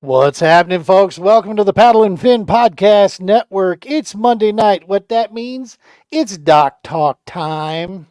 What's happening, folks? Welcome to the Paddle and Fin Podcast Network. It's Monday night. What that means, it's Doc Talk time.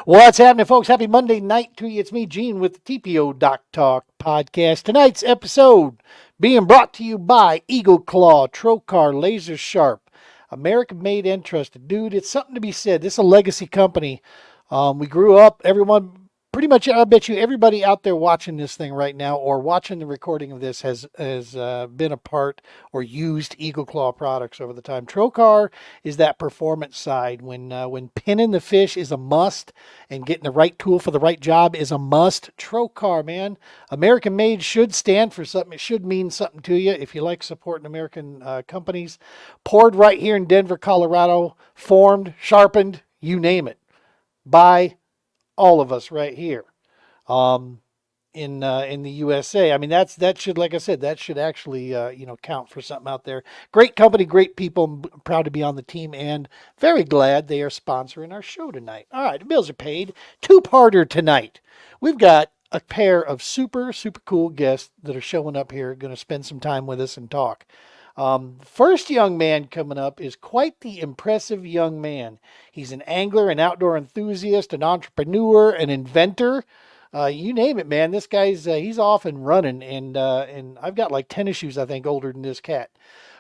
What's happening, folks? Happy Monday night to you. It's me, Gene, with the TPO Doc Talk Podcast. Tonight's episode being brought to you by Eagle Claw, Trocar, Laser Sharp, American made and trusted. Dude, it's something to be said. This is a legacy company. We grew up, everyone, pretty much, I bet you everybody out there watching this thing right now or watching the recording of this has been a part or used Eagle Claw products over the time. Trocar is that performance side. When pinning the fish is a must and getting the right tool for the right job is a must. Trocar, man, American made should stand for something. It should mean something to you if you like supporting American companies. Poured right here in Denver, Colorado, formed, sharpened, you name it, by all of us right here in the USA. I mean, that should, like I said, that should actually count for something out there. Great company, great people. I'm proud to be on the team and very glad they are sponsoring our show tonight. All right, the bills are paid. Two-parter tonight. We've got a pair of super cool guests that are showing up here, going to spend some time with us and talk. First young man coming up is quite the impressive young man. He's an angler, an outdoor enthusiast, an entrepreneur, an inventor. You name it, man. This guy's he's off and running, and I've got like tennis shoes, I think, older than this cat.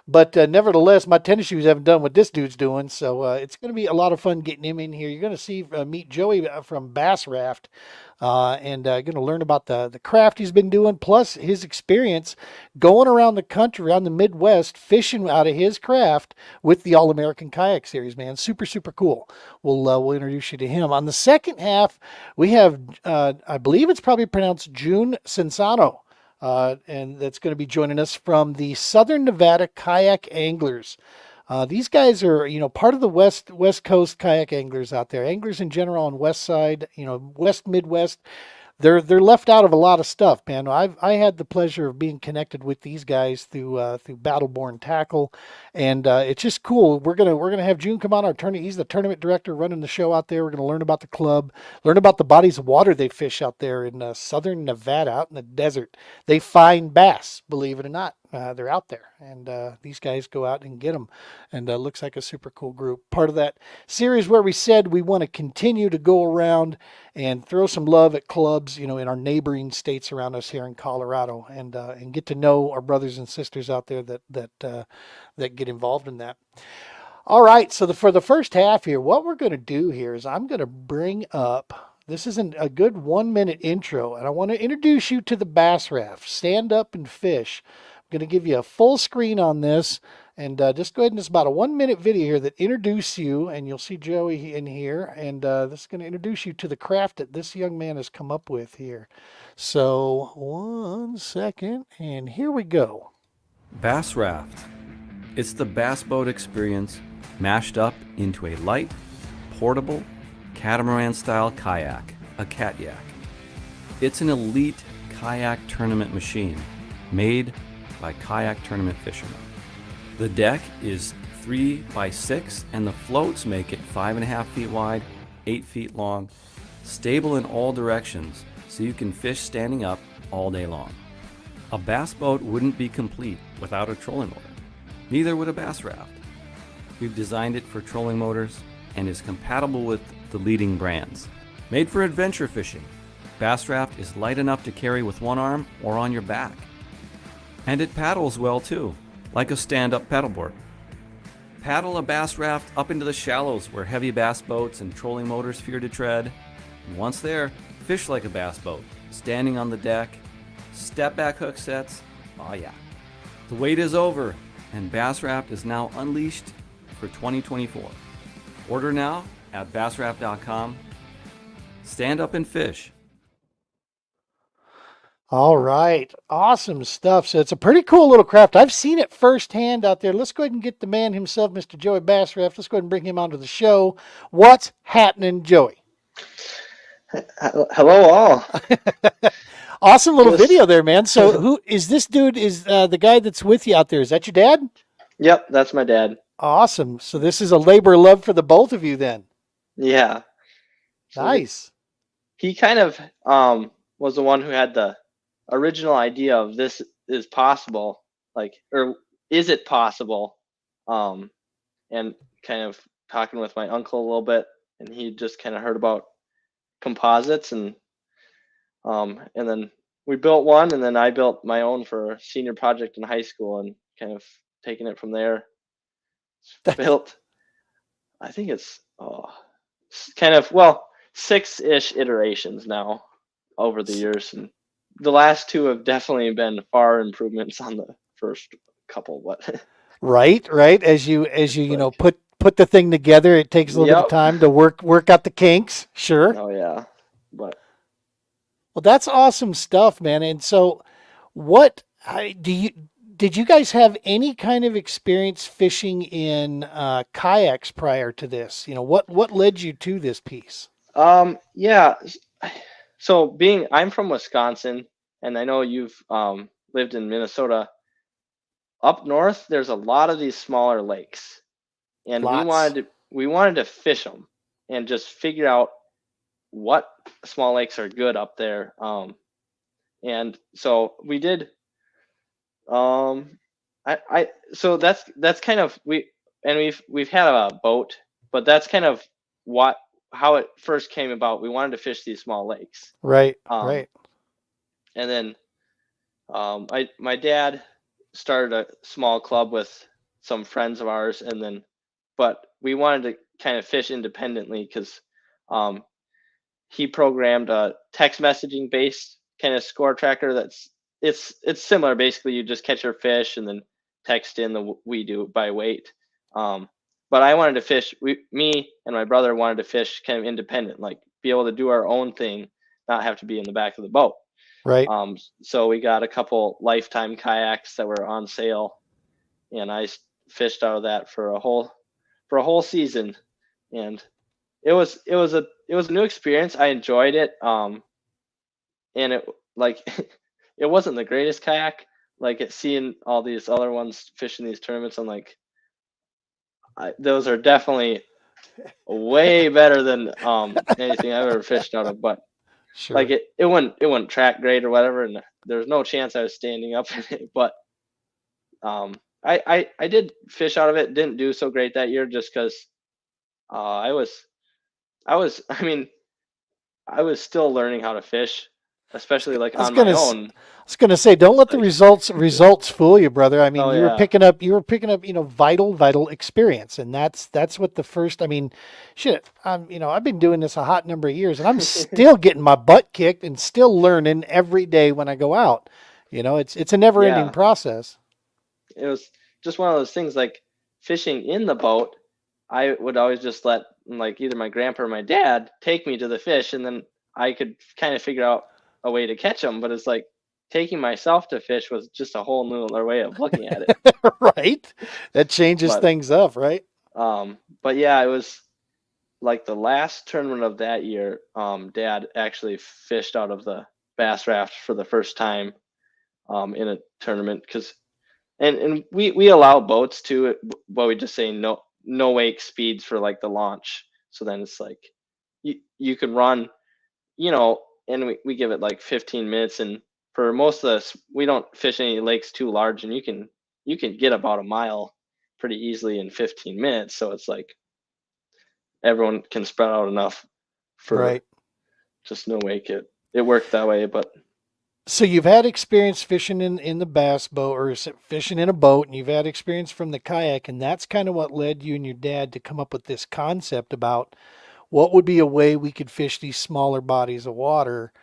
But nevertheless, my tennis shoes haven't done what this dude's doing, so it's going to be a lot of fun getting him in here. You're going to meet Joey from Bassraft, and going to learn about the craft he's been doing, plus his experience going around the country, around the Midwest, fishing out of his craft with the All-American Kayak Series, man. Super cool. We'll introduce you to him. On the second half, we have, I believe it's probably pronounced June Sensano. And that's going to be joining us from the Southern Nevada Kayak Anglers. These guys are, part of the West Coast kayak anglers out there. Anglers in general on West Side, West Midwest. They're left out of a lot of stuff, man. I had the pleasure of being connected with these guys through Battleborn Tackle, and it's just cool. We're gonna have June come on our tournament. He's the tournament director running the show out there. We're gonna learn about the club, learn about the bodies of water they fish out there in Southern Nevada, out in the desert. They find bass, believe it or not. They're out there, and these guys go out and get them, and looks like a super cool group. Part of that series where we said we want to continue to go around and throw some love at clubs, in our neighboring states around us here in Colorado, and get to know our brothers and sisters out there that get involved in that. All right, so for the first half here, what we're going to do here is I'm going to bring up. This is a good 1-minute intro, and I want to introduce you to the Bassraft. Stand up and fish. I'm going to give you a full screen on this, and just go ahead and it's about a 1-minute video here that introduces you, and you'll see Joey in here, and this is going to introduce you to the craft that this young man has come up with here. So 1 second, and here we go. Bassraft. It's the bass boat experience mashed up into a light, portable, catamaran-style kayak, a catyak. It's an elite kayak tournament machine made by kayak tournament fishermen. The deck is 3 by 6 and the floats make it 5.5 feet wide, 8 feet long, stable in all directions so you can fish standing up all day long. A bass boat wouldn't be complete without a trolling motor. Neither would a Bassraft. We've designed it for trolling motors and is compatible with the leading brands. Made for adventure fishing, Bassraft is light enough to carry with one arm or on your back. And it paddles well too, like a stand-up paddleboard. Paddle a Bassraft up into the shallows where heavy bass boats and trolling motors fear to tread. And once there, fish like a bass boat, standing on the deck, step back hook sets, oh yeah. The wait is over, and Bassraft is now unleashed for 2024. Order now at bassraft.com. Stand up and fish. All right. Awesome stuff. So it's a pretty cool little craft. I've seen it firsthand out there. Let's go ahead and get the man himself, Mr. Joey Bassraft. Let's go ahead and bring him onto the show. What's happening, Joey? Hello, all. Awesome little Just, video there, man. So who is this dude? Is the guy that's with you out there? Is that your dad? yep, that's my dad. Awesome. So this is a labor of love for the both of you then. Yeah. So Nice. he kind of was the one who had the original idea of this is possible, like, or is it possible? And kind of talking with my uncle a little bit, and he just kind of heard about composites, and then we built one, and then I built my own for a senior project in high school, and kind of taking it from there. Built, I think it's kind of, well, 6-ish iterations now over the years, and the last two have definitely been far improvements on the first couple. But Right, right. As you like, put the thing together, it takes a little bit of yep, time to work out the kinks. Sure. oh yeah, but Well, that's awesome stuff, man. And so, what do you did you guys have any kind of experience fishing in kayaks prior to this? What led you to this piece? yeah. So I'm from Wisconsin, and I know you've lived in Minnesota. Up north, there's a lot of these smaller lakes, and Lots. we wanted to fish them and just figure out what small lakes are good up there. And so we did. I so that's kind of we've had a boat, but that's kind of what how it first came about. We wanted to fish these small lakes. Right, Um, right, and then my dad started a small club with some friends of ours, and then but we wanted to kind of fish independently because um, he programmed a text messaging based kind of score tracker it's similar. Basically, you just catch your fish and then text in the we do by weight. But I wanted to fish. Me and my brother wanted to fish kind of independent, like be able to do our own thing, not have to be in the back of the boat. right. So we got a couple lifetime kayaks that were on sale, and I fished out of that for a whole season, and it was a new experience. I enjoyed it. And it like it wasn't the greatest kayak. Like seeing all these other ones fishing these tournaments, I'm like, those are definitely way better than anything I've ever fished out of. But like Sure. it wouldn't track great or whatever, and there's no chance I was standing up in it. But I did fish out of it. Didn't do so great that year just because I was I mean I was still learning how to fish, especially like I was on my gonna own. I was gonna say, don't let the Like, results fool you, brother. I mean, oh yeah, you were picking up, vital experience, and that's what the first. I mean, shit. I've been doing this a hot number of years, and I'm still getting my butt kicked and still learning every day when I go out. It's a never ending yeah. process. It was just one of those things. Like fishing in the boat, I would always just let like either my grandpa or my dad take me to the fish, and then I could kind of figure out a way to catch them. But it's like taking myself to fish was just a whole new other way of looking at it. Right? That changes But things up, right? but yeah, it was like the last tournament of that year. Dad actually fished out of the Bassraft for the first time in a tournament because and we allow boats too, but we just say no wake speeds for like the launch. So then it's like you can run, and we give it like 15 minutes, and for most of us we don't fish any lakes too large, and you can get about a mile pretty easily in 15 minutes. So it's like everyone can spread out enough for Right. just no wake. It worked that way, but So you've had experience fishing in the bass boat or fishing in a boat, and you've had experience from the kayak, and that's kind of what led you and your dad to come up with this concept about what would be a way we could fish these smaller bodies of water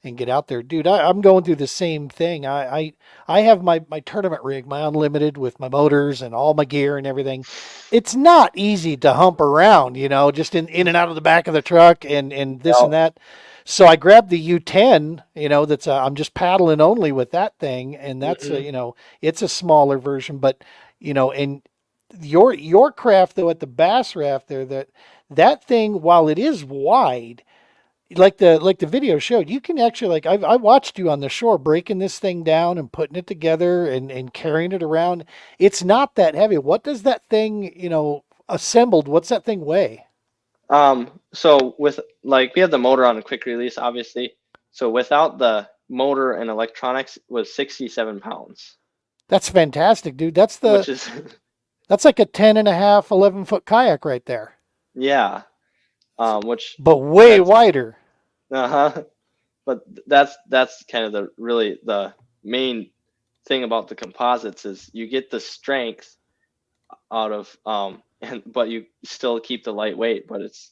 and get out there. Dude, I'm going through the same thing. I have my tournament rig, my unlimited with my motors and all my gear and everything. It's not easy to hump around, just in and out of the back of the truck and this and no, that. So I grabbed the U10, that's I'm just paddling only with that thing, and that's Hmm. it's a smaller version, but and your craft though at the Bassraft there, that thing, while it is wide, like the video showed, you can actually, like, I watched you on the shore breaking this thing down and putting it together and carrying it around. It's not that heavy. What does that thing, assembled, what's that thing weigh? So with like we have the motor on a quick release, obviously. So without the motor and electronics was 67 pounds, That's fantastic, dude. which is That's like a 10 and a half, 11-foot kayak right there, yeah. Which but way that's wider. uh-huh. But that's kind of the main thing about the composites is you get the strength out of and but you still keep the lightweight, but it's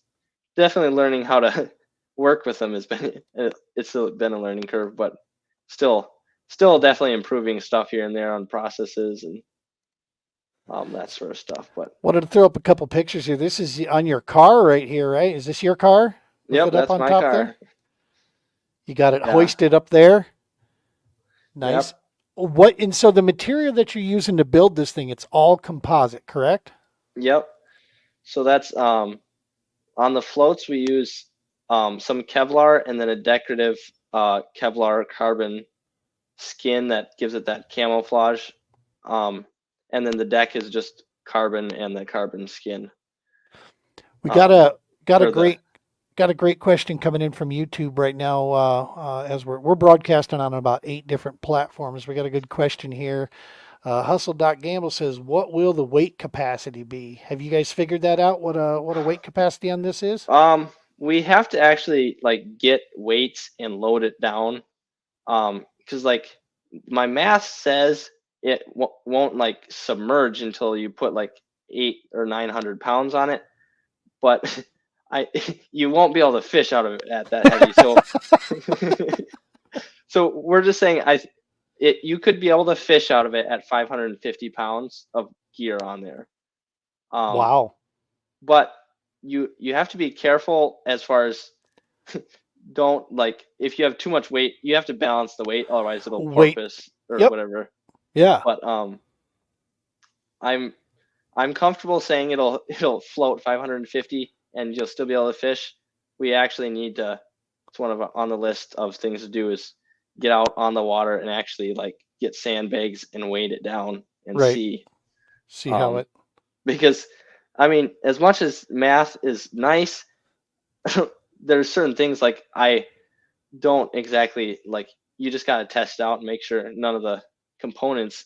definitely learning how to work with them has been it's still been a learning curve, but still still definitely improving stuff here and there on processes and that sort of stuff. But Wanted to throw up a couple pictures here. This is on your car right here, right? Is this your car with yep, it up that's on my top there? car. You got it Yeah. hoisted up there. Nice. Yep. And so the material that you're using to build this thing, it's all composite, correct? Yep. So that's on the floats we use some Kevlar and then a decorative Kevlar carbon skin that gives it that camouflage. Um, and then the deck is just carbon and the carbon skin. We got Um, a got a or the great got a great question coming in from YouTube right now. As we're broadcasting on about 8 different platforms. We got a good question here. Hustle.gamble says, "What will the weight capacity be?" Have you guys figured that out? What a weight capacity on this is? we have to actually like get weights and load it down. Because like my math says it won't like submerge until you put like 800 or 900 pounds on it, but I you won't be able to fish out of it at that heavy. So so we're just saying you could be able to fish out of it at 550 pounds of gear on there. Um, Wow. but you have to be careful as far as don't like if you have too much weight, you have to balance the weight, otherwise it'll Wait. porpoise or Yep. whatever. Yeah. But I'm I'm comfortable saying it'll float 550 and you'll still be able to fish. We actually need to. It's one of on the list of things to do is get out on the water and actually like get sandbags and weight it down and Right. see. See how Um, it. because I mean, as much as math is nice, there's certain things like I don't exactly like. You just gotta test out and make sure none of the components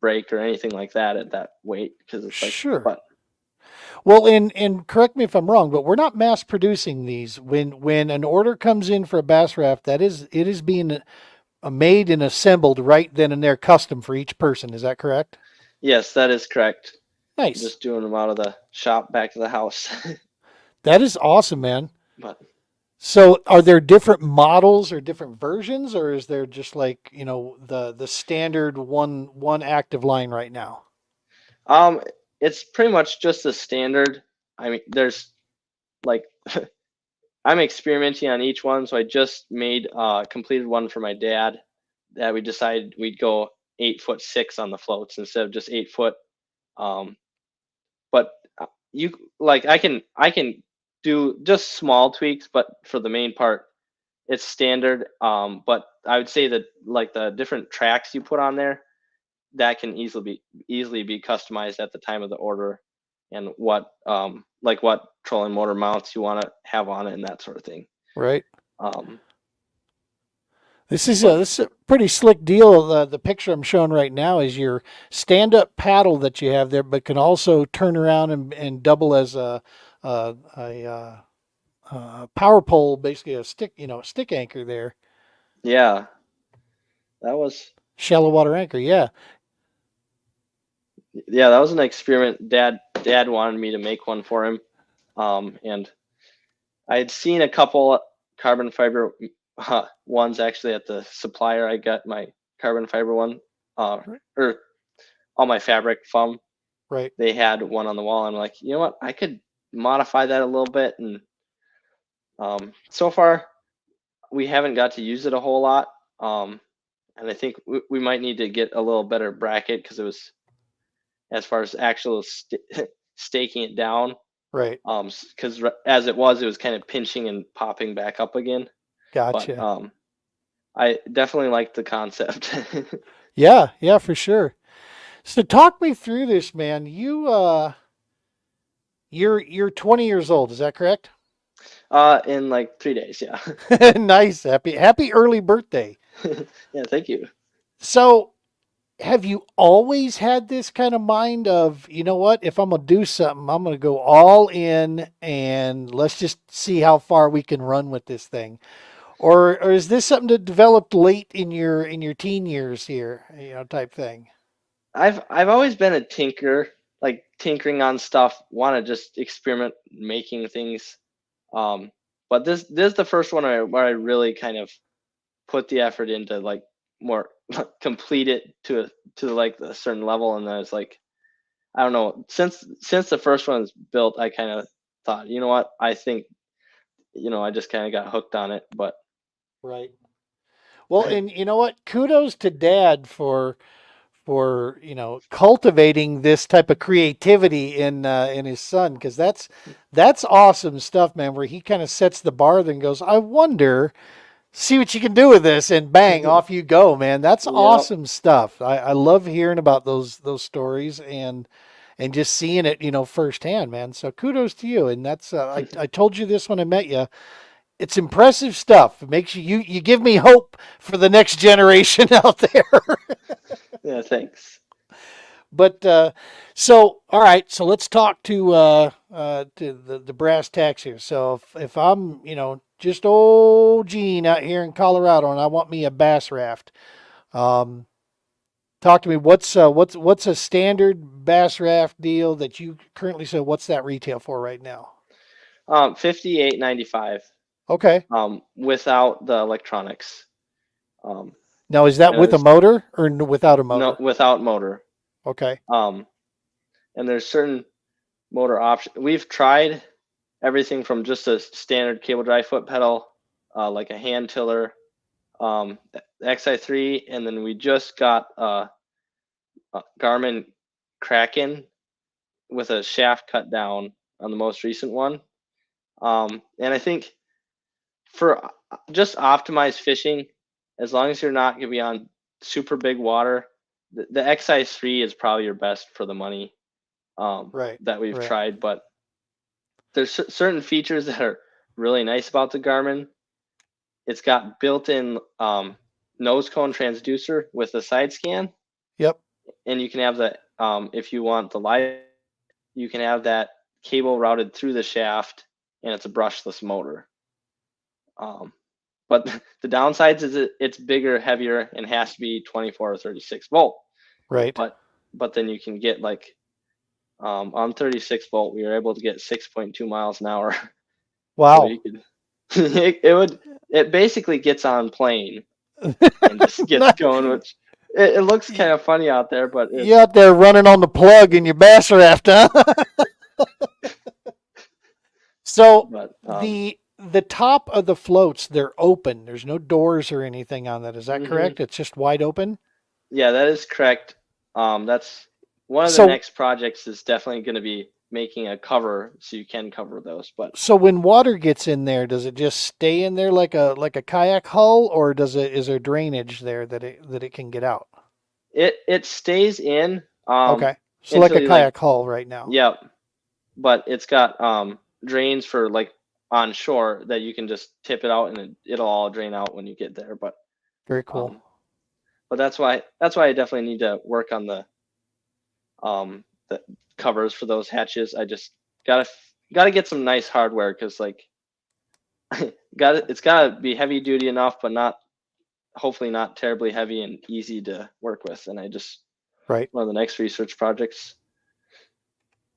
break or anything like that at that weight because it's like, Sure. but Well, and correct me if I'm wrong, but we're not mass producing these. When an order comes in for a bass raft, it is being made and assembled right then and there, custom for each person. Is that correct? yes, that is correct. I'm Nice. just doing them out of the shop back to the house. That is awesome, man. But So, are there different models or different versions, or is there just like the standard one active line right now? um, it's pretty much just the standard. I mean, there's like I'm experimenting on each one, so I just made completed one for my dad that we decided we'd go 8'6" on the floats instead of just 8 foot. Um, but you like I can do just small tweaks, but for the main part, it's standard. But I would say that like the different tracks you put on there, that can easily be customized at the time of the order, and what like what trolling motor mounts you want to have on it and that sort of thing. Right. Um, This but is a pretty slick deal. The picture I'm showing right now is your stand-up paddle that you have there, but can also turn around and double as a power pole, basically a stick, stick anchor there, yeah, that was shallow water anchor. Yeah, that was an experiment. Dad wanted me to make one for him, and I had seen a couple carbon fiber ones actually at the supplier. I got my carbon fiber one, right, or all my fabric from. right. They had one on the wall. I'm like, you know what? I could modify that a little bit and So far, we haven't got to use it a whole lot. And I think we might need to get a little better bracket because it was, as far as actual staking it down, Right. because as it was kind of pinching and popping back up again. But Gotcha. I definitely like the concept. Yeah, yeah, for sure. So talk me through this, man. You're 20 years old, is that correct? In like 3 days, yeah. Nice. Happy early birthday. Yeah, thank you. So, have you always had this kind of mind of, you know what, if I'm gonna do something, I'm gonna go all in and let's just see how far we can run with this thing? Or is this something that developed late in your teen years here, type thing? I've always been a tinker, like tinkering on stuff, want to just experiment making things. Um, but this is the first one where I really kind of put the effort into like more complete it to like a certain level, and then it's like I don't know, since the first one was built, I kind of thought, you know what, I think, I just kind of got hooked on it. But Right. Well, and you know what? Kudos to Dad for cultivating this type of creativity in his son, because that's awesome stuff, man. Where he kind of sets the bar, then goes, I wonder, see what you can do with this, and bang, off you go, man. That's yeah. awesome stuff. I love hearing about those stories and just seeing it, firsthand, man. So kudos to you. And that's I told you this when I met you. It's impressive stuff. It makes you give me hope for the next generation out there. Yeah, thanks. But so all right, so let's talk to the brass tacks here. So if I'm just old Gene out here in Colorado and I want me a bass raft, um, talk to me. What's a standard bass raft deal that you currently sell? What's that retail for right now? 58.95. Okay. Without the electronics. Now is that And with a there's motor or without a no motor? without motor. Okay. Um, and there's certain motor options. We've tried everything from just a standard cable drive foot pedal, like a hand tiller, the XI3, and then we just got a Garmin Kraken with a shaft cut down on the most recent one. And I think for just optimized fishing, as long as you're not going to be on super big water, the XI3 is probably your best for the money Right. that we've Right. tried. But there's certain features that are really nice about the Garmin. It's got built-in nose cone transducer with a side scan, Yep. and you can have that if you want the live, you can have that cable routed through the shaft, and it's a brushless motor. Um, but the downsides is it's bigger, heavier, and has to be 24 or 36 volt. Right. But then you can get like on 36 volt, we were able to get 6.2 miles an hour. So Wow. you could it basically gets on plane and just gets going, which it looks kind of funny out there, but You it's out there running on the plug in your bass raft, huh? So but the top of the floats, they're open. There's no doors or anything on that. Is that mhm. correct? It's just wide open. Yeah, that is correct. That's one of the So next projects is definitely going to be making a cover so you can cover those. But so when water gets in there, does it just stay in there like a kayak hull, or is there drainage there that it can get out? it stays in Okay. So like until a you like kayak hull right now. yeah, but it's got drains for like on shore that you can just tip it out and it'll all drain out when you get there. Very cool. Um, but that's why I definitely need to work on the covers for those hatches. I just gotta get some nice hardware because like it's gotta be heavy duty enough, but not hopefully not terribly heavy and easy to work with. And I just Right. one of the next research projects.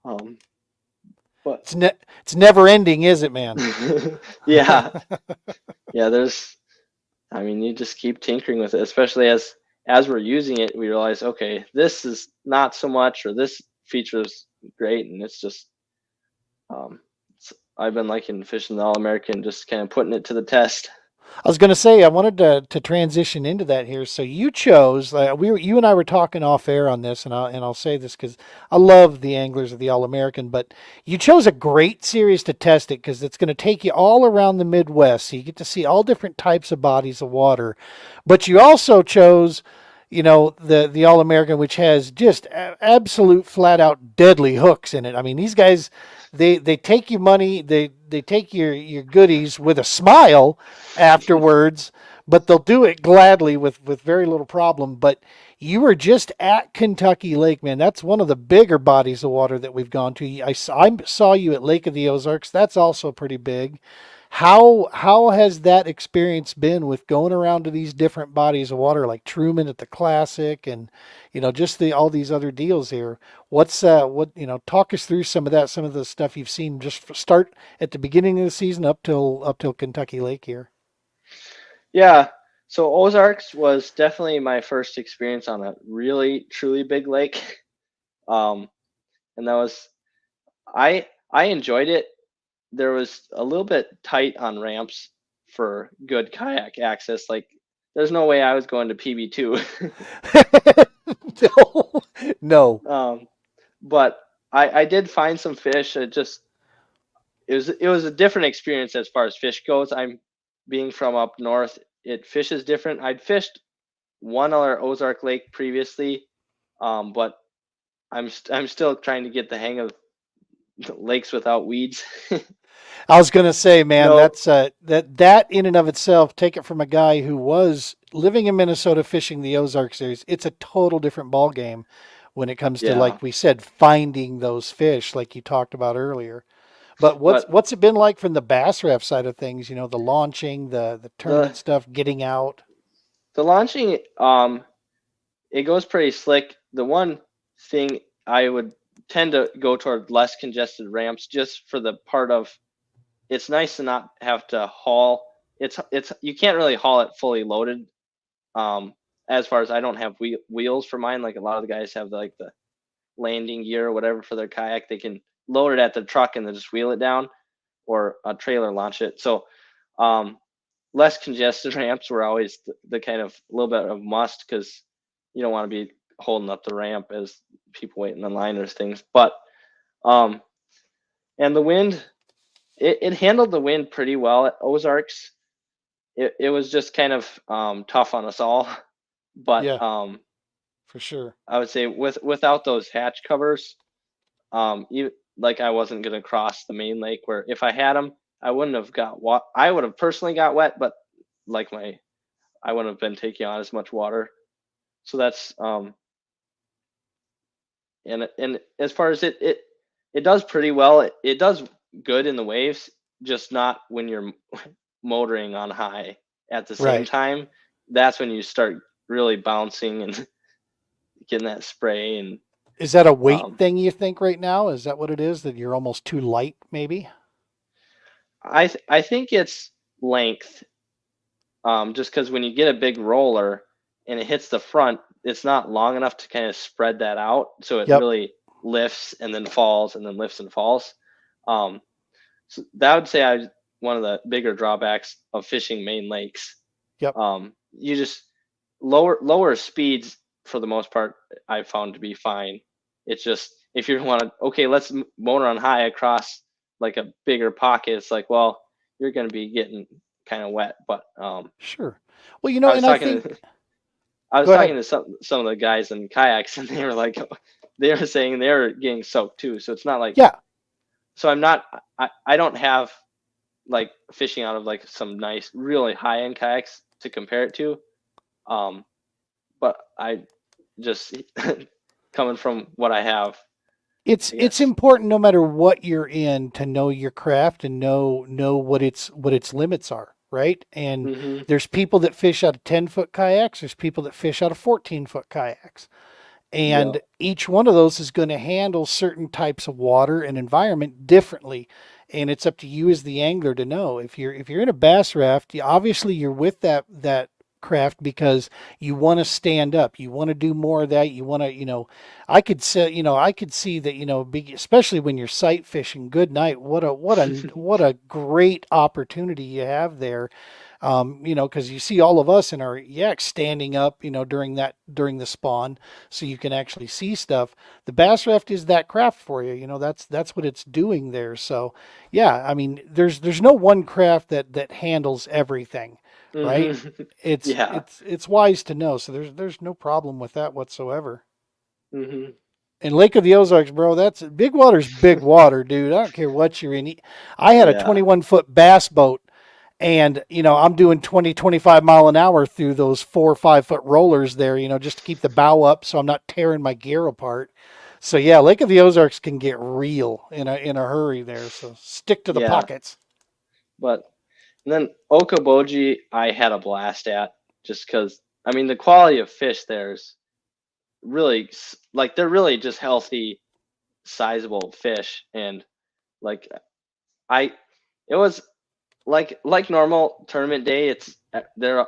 Um, but It's never ending, is it, man? yeah, yeah. I mean, you just keep tinkering with it, especially as we're using it, we realize, okay, this is not so much, or this feature is great, and it's just um, I've been liking fishing the All American, just kind of putting it to the test. I was going to say I wanted to transition into that here. So you chose you and I were talking off air on this, and I'll say this because I love the anglers of the All American, but you chose a great series to test it because it's going to take you all around the Midwest, so you get to see all different types of bodies of water. But you also chose, the All American, which has just absolute flat out deadly hooks in it. I mean, these guys, they take your money, they take your goodies with a smile afterwards, but they'll do it gladly with very little problem. But you were just at Kentucky Lake, man. That's one of the bigger bodies of water that we've gone to. I saw you at Lake of the Ozarks. That's also pretty big. How has that experience been with going around to these different bodies of water like Truman at the Classic and just the all these other deals here? Talk us through some of that, some of the stuff you've seen just start at the beginning of the season up till Kentucky Lake here. Yeah. So Ozarks was definitely my first experience on a really truly big lake. And that was I enjoyed it. There was a little bit tight on ramps for good kayak access. Like there's no way I was going to PB2. No, no. But I did find some fish. It was a different experience as far as fish goes. I'm being from up north. Fish is different. I'd fished one other Ozark lake previously, but I'm still trying to get the hang of lakes without weeds. I was gonna say, man, No, that's that in and of itself. Take it from a guy who was living in Minnesota fishing the Ozark series. It's a total different ball game when it comes to, yeah, like we said, finding those fish, like you talked about earlier. But what's but what's it been like from the Bassraft side of things? The launching, the the tournament stuff, getting out. the launching, it goes pretty slick. The one thing I would tend to go toward less congested ramps just for the part of it's nice to not have to haul. It's you can't really haul it fully loaded. As far as I don't have wheels for mine, like a lot of the guys have like the landing gear or whatever for their kayak, they can load it at the truck and then just wheel it down or a trailer launch it. So um, less congested ramps were always the kind of little bit of must because you don't want to be holding up the ramp as people waiting in line or things. But um, and the wind, it handled the wind pretty well at Ozarks. It was just kind of tough on us all, but Yeah, for sure. I would say without those hatch covers, like I wasn't gonna cross the main lake. Where if I had them, I wouldn't have got what I would have personally got wet, but like I wouldn't have been taking on as much water. So that's and as far as it does pretty well. It does good in the waves, just not when you're motoring on high at the same Right. time. That's when you start really bouncing and getting that spray and Is that a weight um, thing you think right now? Is that what it is? That you're almost too light, maybe? I think it's length. Just because when you get a big roller and it hits the front, it's not long enough to kind of spread that out, so it Yep. really lifts and then falls and then lifts and falls. Um, so that would say one of the bigger drawbacks of fishing main lakes. Yep. You just lower speeds for the most part. I found to be fine. It's just if you want to, okay, let's motor on high across like a bigger pocket. It's like, well, you're going to be getting kind of wet. But Sure. Well, I was and I talking think. I was Go ahead. talking to some of the guys in kayaks, and they were like, they were saying they were getting soaked too. So it's not like Yeah. so I'm not I don't have like fishing out of like some nice really high end kayaks to compare it to. But I just coming from what I have, It's I it's guess. important no matter what you're in to know your craft and know what its limits are, right? And Hmm. there's people that fish out of 10-foot kayaks, there's people that fish out of 14-foot kayaks. Yeah. And each one of those is going to handle certain types of water and environment differently. And it's up to you as the angler to know. If you're in a bass raft, obviously you're with that craft because you want to stand up, you want to do more of that, you want to, I could say, I could see that, especially when you're sight fishing. Good night. What a great opportunity you have there. Because you see all of us in our yaks standing up, during the spawn, so you can actually see stuff. The Bassraft is that craft for you. That's what it's doing there. So, yeah, I mean, there's no one craft that handles everything, right? Hmm. It's Yeah. it's it's wise to know. So there's no problem with that whatsoever. Hmm. And Lake of the Ozarks, bro, that's big water's big water, dude. I don't care what you're in. I had a Yeah. 21-foot bass boat, and I'm doing 20, 25 mile an hour through those 4 or 5 foot rollers there, just to keep the bow up so I'm not tearing my gear apart. So yeah, Lake of the Ozarks can get real in a hurry there. So stick to the Yeah. pockets. But and then Okoboji, I had a blast at, just because I mean the quality of fish there's really like they're really just healthy, sizable fish, and like I, it was like normal tournament day. It's they're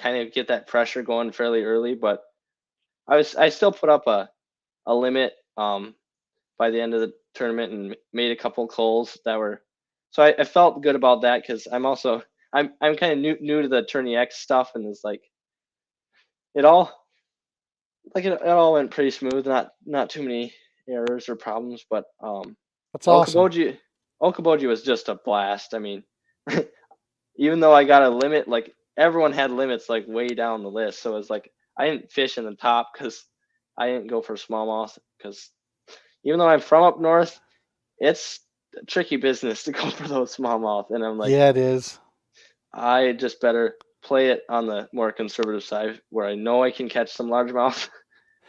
kind of get that pressure going fairly early, but I still put up a limit by the end of the tournament and made a couple calls that were, so I felt good about that because I'm kind of new to the Tourney X stuff, and it's like it all it all went pretty smooth, not too many errors or problems, but That's awesome. Okaboji Okaboji was just a blast. I mean, even though I got a limit, like everyone had limits like way down the list, so it's like I didn't fish in the top because I didn't go for smallmouth because even though I'm from up north, it's a tricky business to go for those smallmouth, and I'm like, Yeah, it is. I just better play it on the more conservative side where I know I can catch some largemouth.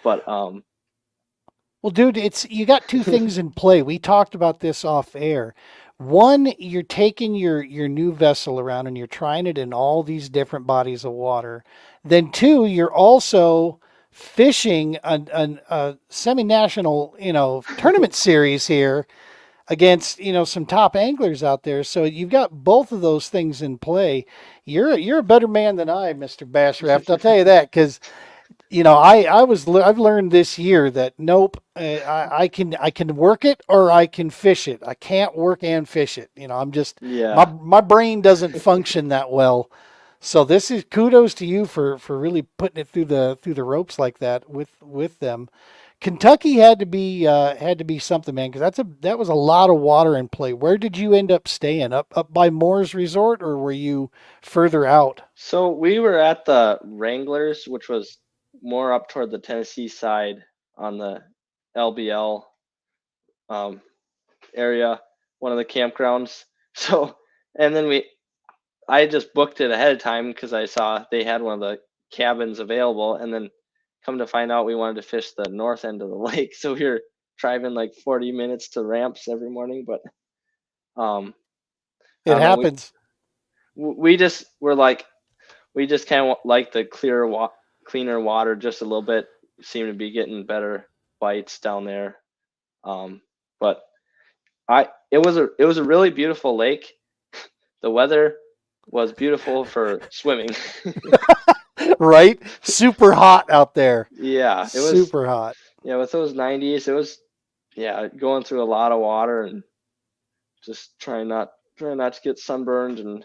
But Well, dude, it's you got two things in play. We talked about this off air. One, you're taking your new vessel around and you're trying it in all these different bodies of water. Then two, you're also fishing a semi-national, tournament series here against, some top anglers out there. So you've got both of those things in play. You're a better man than I, Mr. Bassraft. I'll tell you that because I've learned this year that nope, I can work it or I can fish it. I can't work and fish it. I'm just my yeah. my brain doesn't function that well. So this is kudos to you for really putting it through the ropes like that with them. Kentucky had to be something, man, because that was a lot of water in play. Where did you end up staying? Up by Moore's Resort, or were you further out? So we were at the Wranglers, which was more up toward the Tennessee side on the LBL um, area, one of the campgrounds. So, and then I just booked it ahead of time because I saw they had one of the cabins available, and then come to find out we wanted to fish the north end of the lake, so we were driving like 40 minutes to ramps every morning. But um, I It don't know, happens. we just were like we just kind of like the cleaner water just a little bit. Seem to be getting better bites down there. But it was a really beautiful lake. The weather was beautiful for swimming. Right? Super hot out there. Yeah, it was. Super hot. Yeah, with those 90s, it was. Yeah, going through a lot of water and just trying not to get sunburned and.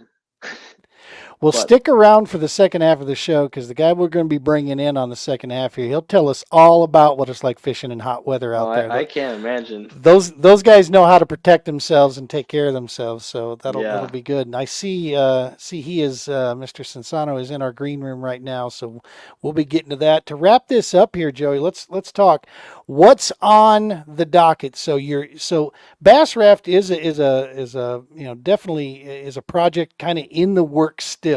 Well, But stick around for the second half of the show because the guy we're going to be bringing in on the second half here, he'll tell us all about what it's like fishing in hot weather oh, out there. I can't imagine. Those guys know how to protect themselves and take care of themselves, so that'll Yeah. be good. And I see he is Mr. Sensano is in our green room right now, so we'll be getting to that. To wrap this up here, Joey, let's talk what's on the docket. So Bass Raft is a definitely is a project kind of in the works still.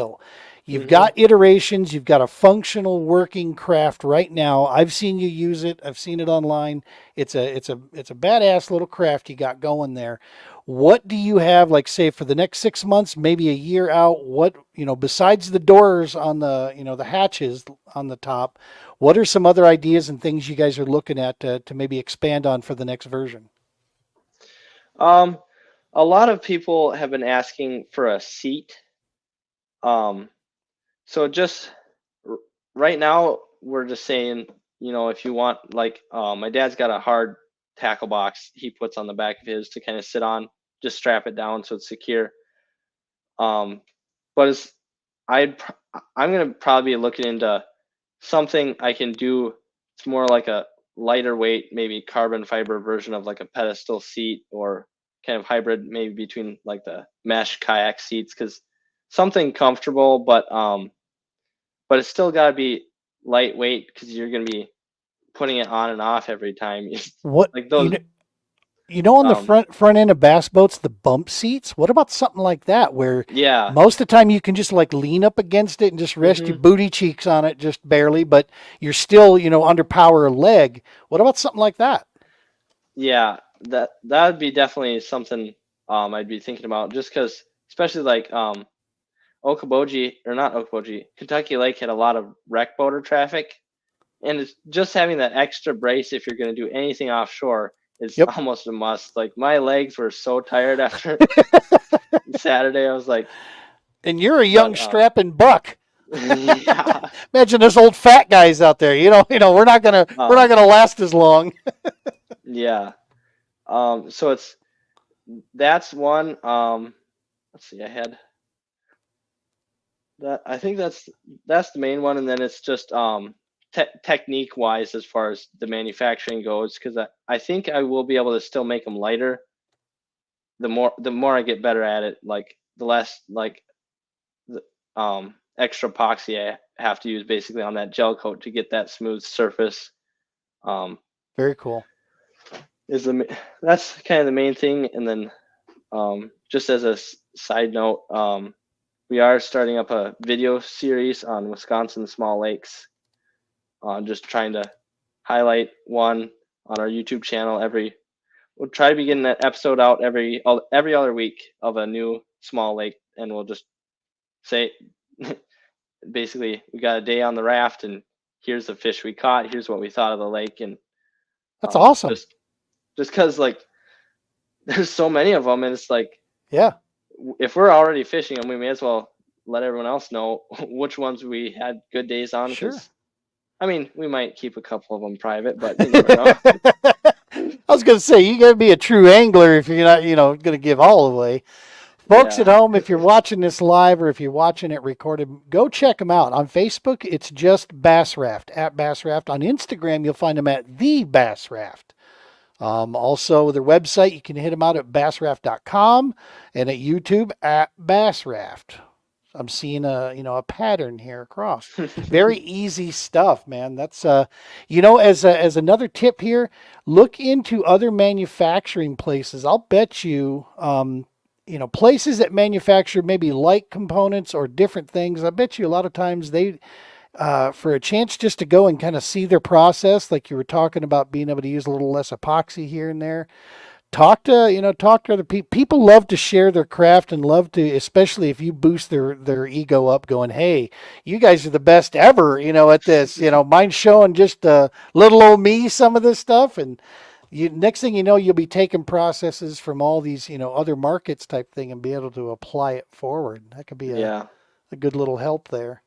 You've Hmm. got iterations, you've got a functional working craft right now. I've seen you use it. I've seen it online. It's a badass little craft you got going there. What do you have, like, say, for the next 6 months, maybe a year out? What, besides the doors on the hatches on the top, what are some other ideas and things you guys are looking at to maybe expand on for the next version? Um, a lot of people have been asking for a seat. Um, so just right now we're just saying, if you want, like, my dad's got a hard tackle box he puts on the back of his to kind of sit on, just strap it down so it's secure. Um, but I'm gonna probably be looking into something I can do. It's more like a lighter weight, maybe carbon fiber version of like a pedestal seat, or kind of hybrid, maybe between like the mesh kayak seats, because something comfortable, but it's still got to be lightweight because you're gonna be putting it on and off every time. What Like those, on the um, front end of bass boats, the bump seats. What about something like that, where yeah. most of the time you can just like lean up against it and just rest your Hmm. booty cheeks on it, just barely, but you're still under power of leg. What about something like that? Yeah, that would be definitely something I'd be thinking about, just because, especially like Okoboji, or not Okoboji, Kentucky Lake had a lot of wreck boater traffic, and it's just having that extra brace if you're going to do anything offshore is Yep. almost a must. Like my legs were so tired after Saturday, I was like, And you're a young but strapping buck. yeah, Imagine those old fat guys out there. We're not um, gonna last as long. yeah. So that's one. Let's see, I had that. I think that's the main one, and then it's just technique wise as far as the manufacturing goes, because I think I will be able to still make them lighter. The more I get better at it, like the less like the extra epoxy I have to use basically on that gel coat to get that smooth surface. Um, Very cool. is that's kind of the main thing, and then just as a side note, we are starting up a video series on Wisconsin small lakes. Just trying to highlight one on our YouTube channel. We'll try to be getting that episode out every other week of a new small lake, and we'll just say basically we got a day on the raft, and here's the fish we caught. Here's what we thought of the lake, and That's awesome. just because like there's so many of them, and it's like, Yeah. if we're already fishing them, we may as well let everyone else know which ones we had good days on. Sure. Because I mean, we might keep a couple of them private, but you never know. I was going to say, you got to be a true angler if you're not, going to give all away. Folks at Yeah. home, if you're watching this live or if you're watching it recorded, go check them out. On Facebook, it's just Bassraft, at Bassraft. On Instagram, you'll find them at the Bassraft. Also, their website, you can hit them out at bassraft.com, and at YouTube at Bassraft. I'm seeing a pattern here across. Very easy stuff, man. That's as another tip here, look into other manufacturing places. I'll bet you places that manufacture maybe light components or different things. I bet you a lot of times they for a chance just to go and kind of see their process, like you were talking about being able to use a little less epoxy here and there. Talk to other people. People love to share their craft and love to, especially if you boost their ego up, going, "Hey, you guys are the best ever," at this. Mind showing just little old me some of this stuff, and next thing you know, you'll be taking processes from all these other markets type thing and be able to apply it forward. That could be Yeah. a good little help there.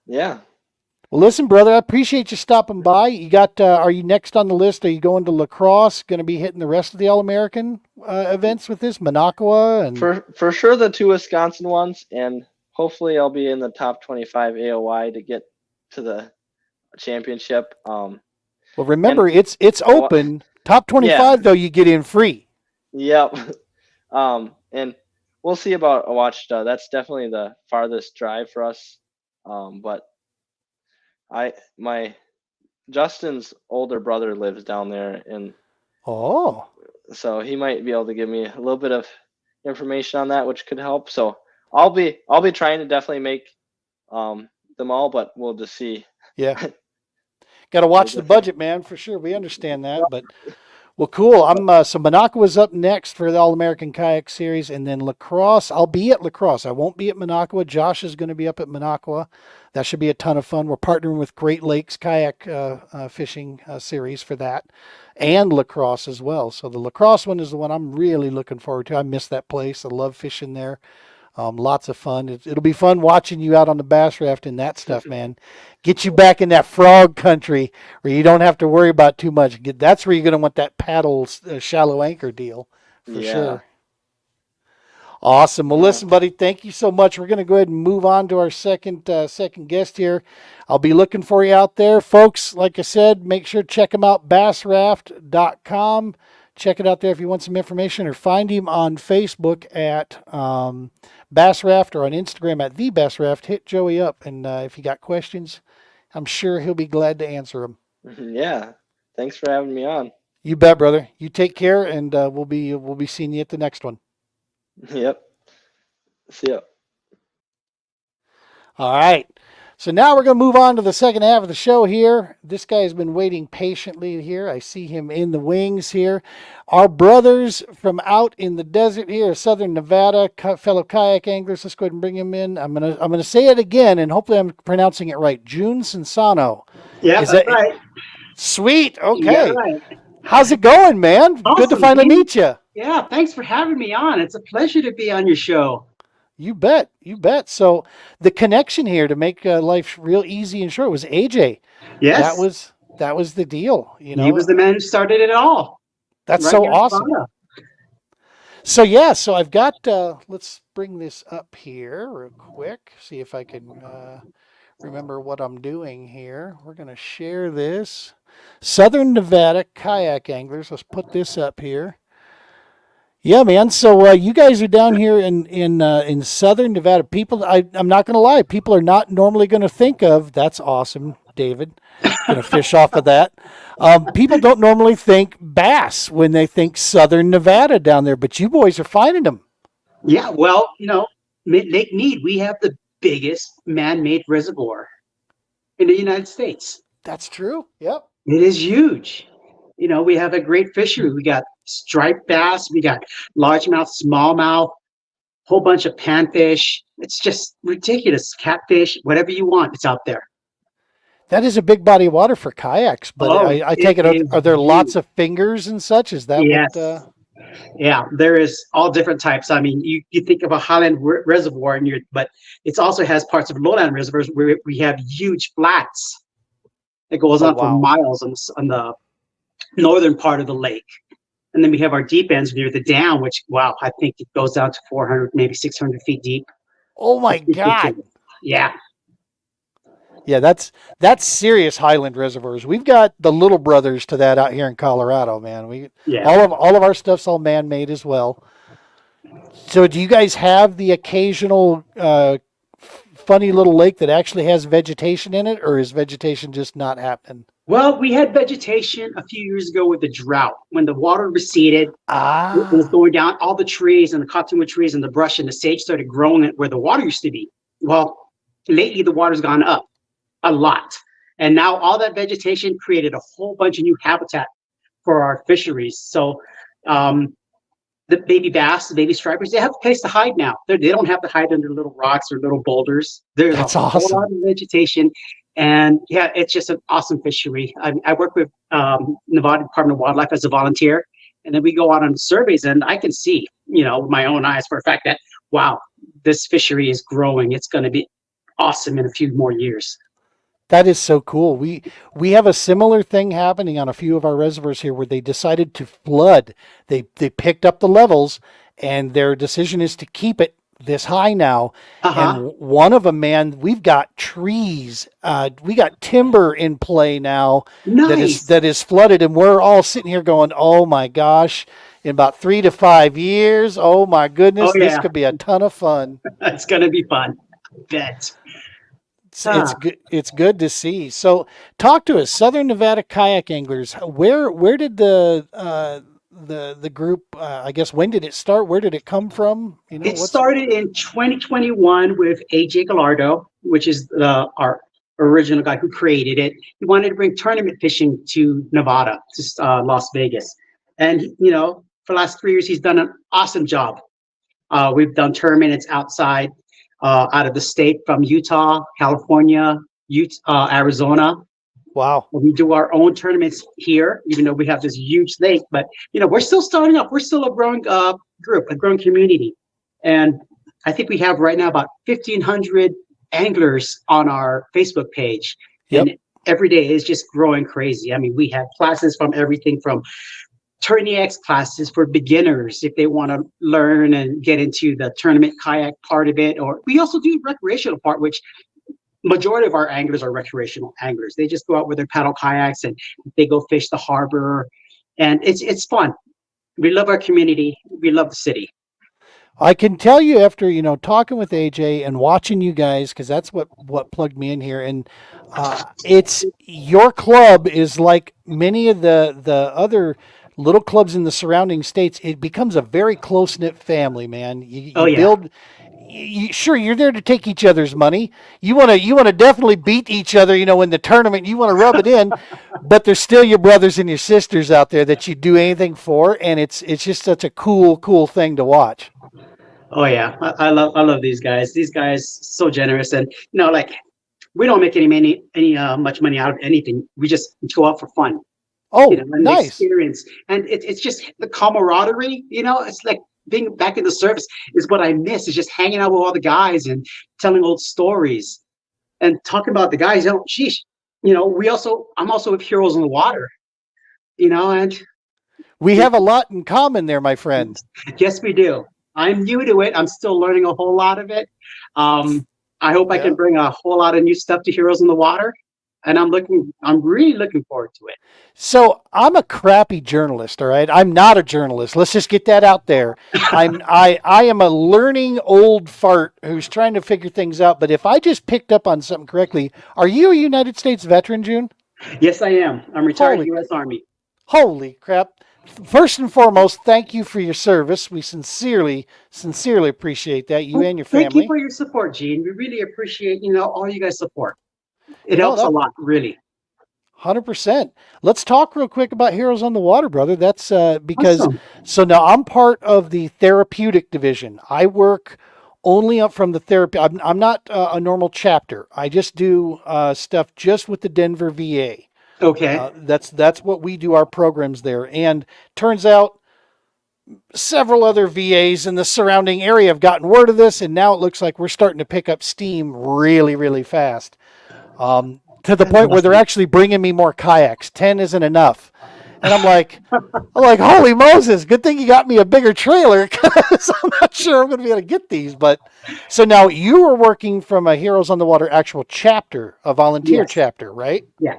Yeah. Well, listen, brother, I appreciate you stopping by. You got, are you next on the list? Are you going to La Crosse? Going to be hitting the rest of the All American events with this, Minocqua, and For sure the two Wisconsin ones, and hopefully I'll be in the top 25 AOY to get to the championship. well, remember and it's open. Top yeah, 25 though, you get in free. yep. And we'll see about Ouachita. That's definitely the farthest drive for us. But my Justin's older brother lives down there, and Oh, so he might be able to give me a little bit of information on that, which could help. So I'll be trying to definitely make them all, but we'll just see. yeah. Got to watch the budget, man, for sure. We understand that, but well, cool. So Minocqua's up next for the All American Kayak Series, and then La Crosse. I'll be at La Crosse. I won't be at Minocqua. Josh is going to be up at Minocqua. That should be a ton of fun. We're partnering with Great Lakes Kayak Fishing Series for that, and La Crosse as well. So the La Crosse one is the one I'm really looking forward to. I miss that place. I love fishing there. Lots of fun. It'll be fun watching you out on the bass raft and that stuff, man. Get you back in that frog country where you don't have to worry about too much. That's where you're going to want that paddle shallow anchor deal for Yeah. sure. Awesome. Well, Yeah. listen, buddy, thank you so much. We're going to go ahead and move on to our second guest here. I'll be looking for you out there. Folks, like I said, make sure to check him out, bassraft.com. Check it out there if you want some information, or find him on Facebook at Bassraft, or on Instagram at the Bassraft. Hit Joey up, and if you got questions, I'm sure he'll be glad to answer them. Yeah. Thanks for having me on. You bet, brother. You take care, and we'll be seeing you at the next one. Yep. See ya. All right. So now we're going to move on to the second half of the show here. This guy has been waiting patiently here. I see him in the wings here. Our brothers from out in the desert here, Southern Nevada, fellow kayak anglers. Let's go ahead and bring him in. I'm gonna say it again, and hopefully I'm pronouncing it right. June Sensano. Yeah, that's right. Sweet. Okay. Yeah, right. How's it going, man? Awesome. Good to finally meet you. Yeah, thanks for having me on. It's a pleasure to be on your show. You bet. You bet. So the connection here to make life real easy and short was AJ. Yes. That was the deal. You know, He was the man who started it all. that's right so here in awesome. Nevada. So yeah, so I've got. Let's bring this up here real quick. See if I can remember what I'm doing here. We're gonna share this. Southern Nevada kayak anglers. Let's put this up here. Yeah, man. So you guys are down here in Southern Nevada. People, I'm not going to lie. People are not normally going to think of. That's awesome, David. Going to fish off of that. People don't normally think bass when they think Southern Nevada down there, but you boys are finding them. Yeah, well, Lake Mead, we have the biggest man-made reservoir in the United States. That's true. Yep. It is huge. We have a great fishery. We got striped bass, we got largemouth, smallmouth, whole bunch of panfish. It's just ridiculous. Catfish, whatever you want, it's out there. That is a big body of water for kayaks, but I take it, are there lots of fingers and such? Is that yes. what? Yeah, there is all different types. I mean, you think of a highland reservoir, but it also has parts of lowland reservoirs where we have huge flats. It goes on for miles on the northern part of the lake. And then we have our deep ends near the dam, which, wow, I think it goes down to 400, maybe 600 feet deep. Oh, my God. Yeah. Yeah, that's serious highland reservoirs. We've got the little brothers to that out here in Colorado, man. All of our stuff's all man-made as well. So do you guys have the occasional funny little lake that actually has vegetation in it, or is vegetation just not happening? Well, we had vegetation a few years ago with the drought. When the water receded, it was going down, all the trees and the cottonwood trees and the brush and the sage started growing where the water used to be. Well, lately the water's gone up a lot. And now all that vegetation created a whole bunch of new habitat for our fisheries. So the baby bass, the baby stripers, they have a place to hide now. They don't have to hide under little rocks or little boulders. There's a whole lot of vegetation. And yeah, it's just an awesome fishery. I work with Nevada Department of Wildlife as a volunteer, and then we go out on surveys, and I can see, with my own eyes for a fact that, wow, this fishery is growing. It's going to be awesome in a few more years. That is so cool. We have a similar thing happening on a few of our reservoirs here where they decided to flood. They picked up the levels, and their decision is to keep it this high now. And one of them, man, we've got trees, we got timber in play now. Nice. that is flooded, and we're all sitting here going, oh my gosh, in about 3 to 5 years, oh my goodness, this could be a ton of fun. It's going to be fun. I bet. It's good to see. So talk to us, Southern Nevada kayak anglers. Where did the group, I guess, when did it start? Where did it come from? It started in 2021 with AJ Gallardo, which is our original guy who created it. He wanted to bring tournament fishing to Nevada, to Las Vegas. And, for the last 3 years, he's done an awesome job. We've done tournaments outside, out of the state, from Utah, California, Arizona. Wow. We do our own tournaments here, even though we have this huge lake, but we're still starting up. We're still a growing group, a growing community. And I think we have right now about 1,500 anglers on our Facebook page. Yep. And every day is just growing crazy. I mean, we have classes from everything from Tourney X classes for beginners if they want to learn and get into the tournament kayak part of it. Or we also do recreational part, which majority of our anglers are recreational anglers. They just go out with their paddle kayaks and they go fish the harbor. And it's fun. We love our community. We love the city. I can tell you after, talking with AJ and watching you guys, because that's what plugged me in here. And it's your club is like many of the other little clubs in the surrounding states. It becomes a very close knit family, man. You build. Sure, you're there to take each other's money. You want to definitely beat each other, in the tournament. You want to rub it in, but there's still your brothers and your sisters out there that you do anything for, and it's just such a cool thing to watch. Oh yeah, I love these guys. These guys so generous, and like we don't make any much money out of anything. We just go out for fun. Oh, and nice experience, and it's just the camaraderie. It's like being back in the service is what I miss. Is just hanging out with all the guys and telling old stories and talking about the guys. Sheesh, I'm also with Heroes on the Water. And we have a lot in common there, my friend. Yes, we do. I'm new to it. I'm still learning a whole lot of it. I hope I can bring a whole lot of new stuff to Heroes on the Water, and I'm really looking forward to it. So I'm a crappy journalist, all right? I'm not a journalist. Let's just get that out there. I am a learning old fart who's trying to figure things out. But if I just picked up on something correctly, are you a United States veteran, June? Yes, I am. I'm retired U.S. Army. Holy crap. First and foremost, thank you for your service. We sincerely appreciate that, you and your family. Thank you for your support, Gene. We really appreciate, all you guys' support. It helps a lot, really. 100%. Let's talk real quick about Heroes on the Water, brother. That's because, awesome. So now I'm part of the therapeutic division. I work only up from the therapy. I'm not a normal chapter. I just do stuff just with the Denver VA. Okay. That's what we do, our programs there. And turns out several other VAs in the surrounding area have gotten word of this, and now it looks like we're starting to pick up steam really, really fast. To the point where they're actually bringing me more kayaks. 10 isn't enough. And I'm like, holy Moses, good thing you got me a bigger trailer, because I'm not sure I'm going to be able to get these. But so now you are working from a Heroes on the Water actual chapter, a volunteer chapter, right? Yeah.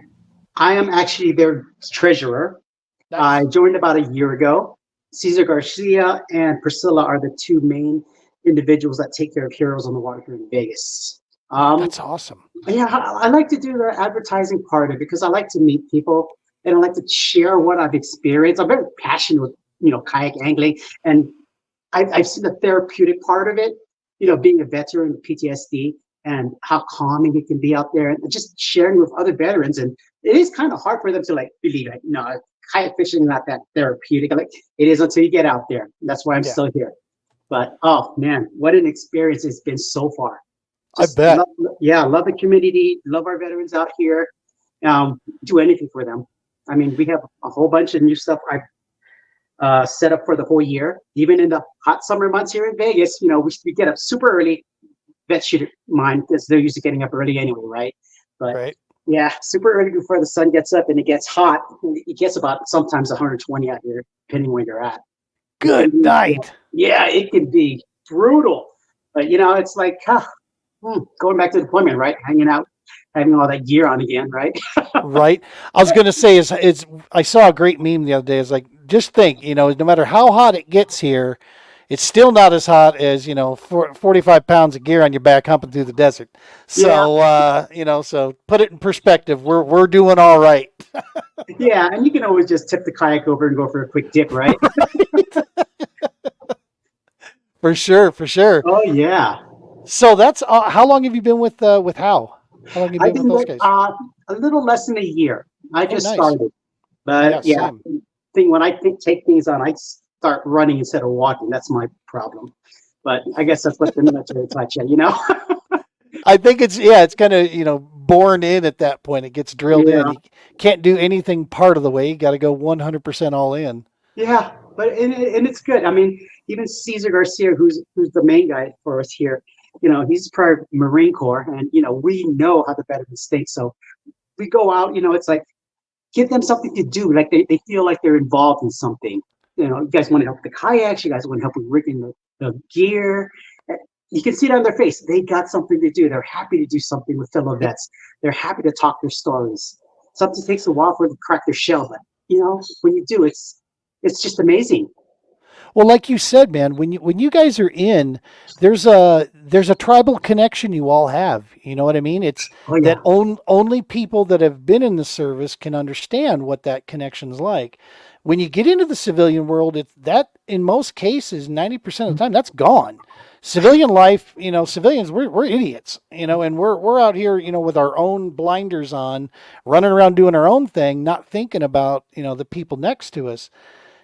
I am actually their treasurer. Nice. I joined about a year ago. Cesar Garcia and Priscilla are the two main individuals that take care of Heroes on the Water here in Vegas. That's awesome. Yeah, I like to do the advertising part of it because I like to meet people and I like to share what I've experienced. I'm very passionate with, kayak angling, and I've seen the therapeutic part of it, being a veteran with PTSD and how calming it can be out there, and just sharing with other veterans. And it is kind of hard for them to believe, kayak fishing is not that therapeutic. It is until you get out there. That's why I'm still here. But oh man, what an experience it's been so far. Just I bet. Love the community, love our veterans out here. Do anything for them. I mean, we have a whole bunch of new stuff I've set up for the whole year. Even in the hot summer months here in Vegas, we get up super early. Vets should mind because they're used to getting up early anyway, right? But yeah, super early before the sun gets up and it gets hot. It gets about sometimes 120 out here, depending where you're at. Good night. Yeah, it can be brutal. But, it's like going back to deployment, right? Hanging out, having all that gear on again, right? Right. I was going to say, I saw a great meme the other day. It's like, just think, no matter how hot it gets here, it's still not as hot as, 45 pounds of gear on your back humping through the desert. So, so put it in perspective. We're doing all right. Yeah. And you can always just tip the kayak over and go for a quick dip, right? For sure. Oh, yeah. So that's, how long have you been with How? How long have you been with those guys? A little less than a year. I just started. But when I take things on, I start running instead of walking. That's my problem. But I guess that's what the military taught you, I think it's kind of, born in at that point. It gets drilled in. You can't do anything part of the way. You got to go 100% all in. Yeah. but and it's good. I mean, even Cesar Garcia, who's the main guy for us here, he's prior Marine Corps, and we know how the veterans think. So we go out, it's like give them something to do, like they feel like they're involved in something. You guys want to help with the kayaks, you guys want to help with rigging the gear. You can see it on their face. They got something to do. They're happy to do something with fellow vets. They're happy to talk their stories. Something takes a while for them to crack their shell, but when you do, it's just amazing. Well, like you said, man, when you guys are in, there's a tribal connection you all have. You know what I mean? It's Oh yeah. that only people that have been in the service can understand what that connection's like. When you get into the civilian world, it's that in most cases, 90% of the time, that's gone. Civilian life, civilians, we're idiots, and we're out here, with our own blinders on, running around doing our own thing, not thinking about, the people next to us.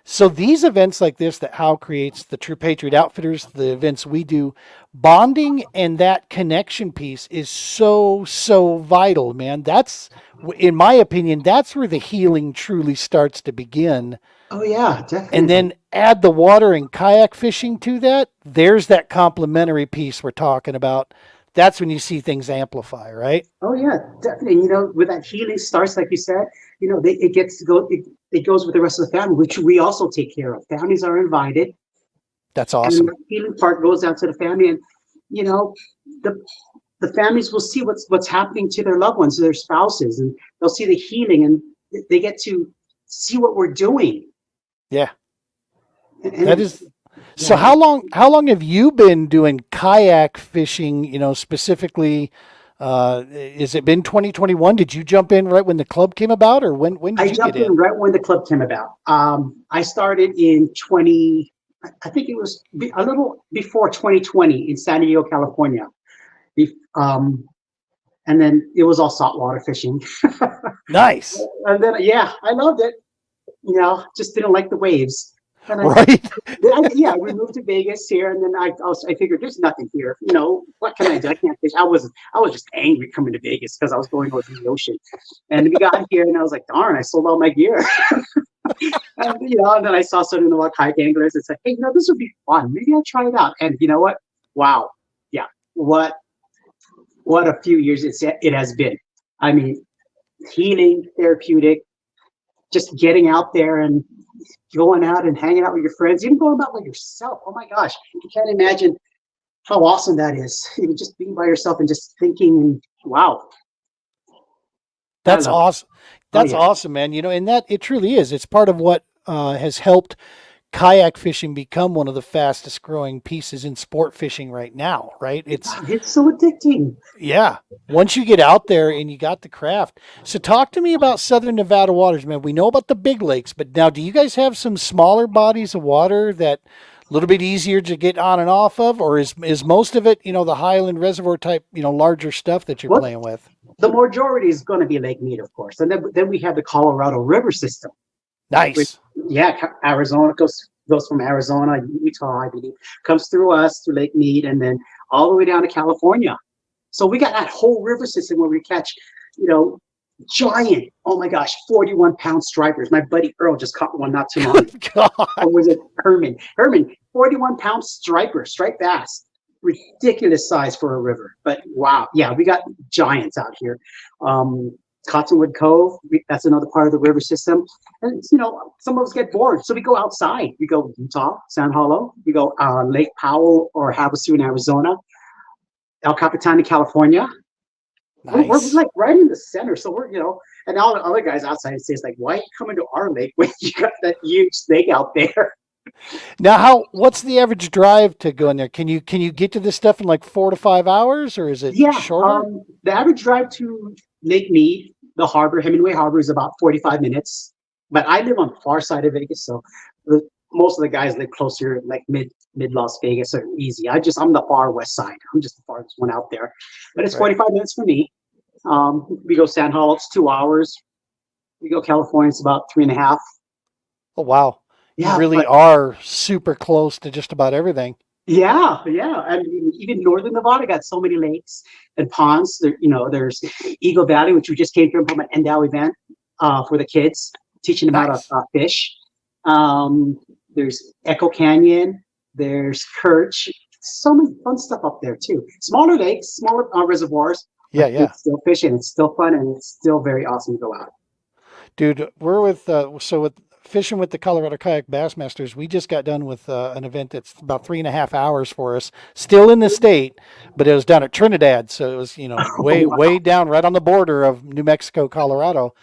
So these events like this that Hal creates, the True Patriot Outfitters, the events we do, bonding and that connection piece is so vital, man. That's, in my opinion, that's where the healing truly starts to begin. Oh yeah, definitely. And then add the water and kayak fishing to that. There's that complementary piece we're talking about. That's when you see things amplify, right? Oh yeah, definitely. Where that healing starts, like you said, it gets to go. It goes with the rest of the family, which we also take care of. Families are invited. That's awesome. And the healing part goes out to the family, and the families will see what's happening to their loved ones, to their spouses, and they'll see the healing, and they get to see what we're doing. Yeah, and that is. So how long have you been doing kayak fishing? Specifically, has it been 2021? Did you jump in right when the club came about, or when did you jumped get in? right when the club came about. I started in I think it was a little before 2020 in San Diego, California. And then it was all saltwater fishing. Nice. And then I loved it. Just didn't like the waves. And right. We moved to Vegas here, and then I figured there's nothing here. What can I do? I can't fish. I was just angry coming to Vegas because I was going over the ocean, and we got here, and I was like, darn, I sold all my gear. And then I saw some of the kayak anglers and said, hey, this would be fun. Maybe I'll try it out. And you know what? Wow, yeah, what a few years it has been. I mean, healing, therapeutic, just getting out there and going out and hanging out with your friends, even going out by yourself. Oh my gosh, you can't imagine how awesome that is. Even just being by yourself and just thinking, and wow. That's awesome. That's awesome, man. And that it truly is. It's part of what has helped kayak fishing become one of the fastest growing pieces in sport fishing right now, right? It's so addicting. Yeah. Once you get out there and you got the craft. So talk to me about Southern Nevada waters, man. We know about the big lakes, but now do you guys have some smaller bodies of water that a little bit easier to get on and off of, or is most of it, the Highland Reservoir type, larger stuff that you're playing with? The majority is going to be Lake Mead, of course. And then we have the Colorado River system. Nice. Arizona goes from Arizona, Utah, I believe, comes through us to Lake Mead, and then all the way down to California. So we got that whole river system where we catch, giant, oh my gosh, 41-pound stripers. My buddy Earl just caught one not too long ago. Or was it Herman? 41-pound striper, striped bass. Ridiculous size for a river. But wow, yeah, we got giants out here. Cottonwood Cove, that's another part of the river system. And, some of us get bored. So we go outside. We go Utah, San Hollow. We go Lake Powell or Havasu in Arizona. El Capitan in California. Nice. We're like right in the center. So we're, and all the other guys outside say, it's like, why are you coming to our lake when you got that huge snake out there? Now, what's the average drive to go in there? Can you get to this stuff in like 4 to 5 hours, or is it shorter? The average drive to Lake Mead, the harbor, Hemingway Harbor, is about 45 minutes. But I live on the far side of Vegas, so most of the guys live closer, like mid Las Vegas, are easy. I'm the far west side. I'm just the farthest one out there. But it's 45 minutes for me. We go San Hollow, it's 2 hours. We go California, it's about 3.5. Oh wow. Yeah, you really are super close to just about everything. Yeah. And even northern Nevada got so many lakes and ponds. There's Eagle Valley, which we just came from an Endow event for the kids, teaching them how to fish. There's Echo Canyon. There's Perch. So many fun stuff up there too. Smaller lakes, smaller reservoirs. Yeah, But yeah. it's still fishing. It's still fun, and it's still very awesome to go out. Dude, we're with with fishing with the Colorado Kayak Bassmasters. We just got done with an event that's about 3.5 hours for us. Still in the state, but it was down at Trinidad, so it was way down, right on the border of New Mexico, Colorado.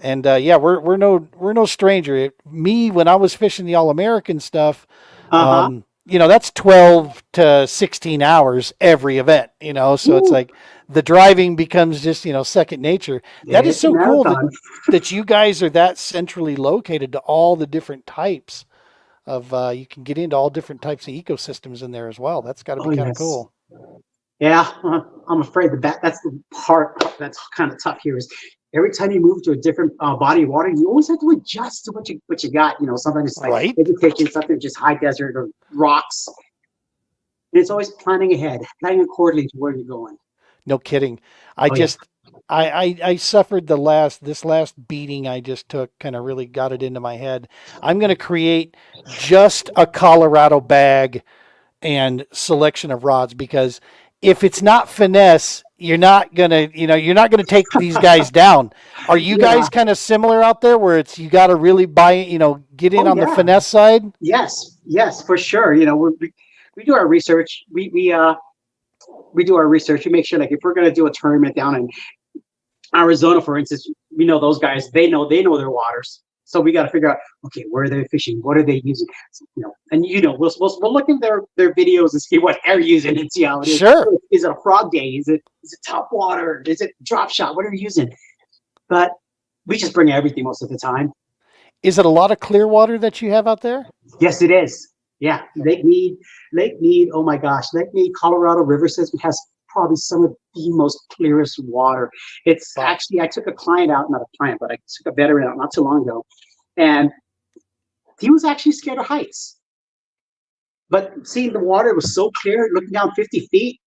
And yeah, we're no stranger. Me, when I was fishing the All American stuff, that's 12 to 16 hours every event. So it's like the driving becomes just second nature. That is so cool that you guys are that centrally located to all the different types of. You can get into all different types of ecosystems in there as well. That's got to be kind of cool. Yeah, I'm afraid that's the part that's kind of tough here is every time you move to a different body of water, you always have to adjust to what you got. Sometimes it's like vegetation, something just high desert or rocks. And it's always planning ahead, planning accordingly to where you're going. No kidding. I suffered this last beating I just took, kind of really got it into my head. I'm going to create just a Colorado bag and selection of rods, because if it's not finesse, you're not gonna take these guys down. Are you guys kind of similar out there, where it's you got to really get in on the finesse side? Yes, for sure. We do our research. We do our research. We make sure, like, if we're gonna do a tournament down in Arizona, for instance, we know those guys. They know their waters. So we got to figure out, okay, where are they fishing? What are they using? And we'll look in their videos and see what they're using and see how it is. Sure. Is it a frog day? Is it top water? Is it drop shot? What are you using? But we just bring everything most of the time. Is it a lot of clear water that you have out there? Yes, it is. Yeah, Lake Mead. Oh my gosh, Lake Mead, Colorado River system has probably some of the most clearest water. It's actually, I took a client out, not a client, but I took a veteran out not too long ago, and he was actually scared of heights. But seeing the water was so clear, looking down 50 feet,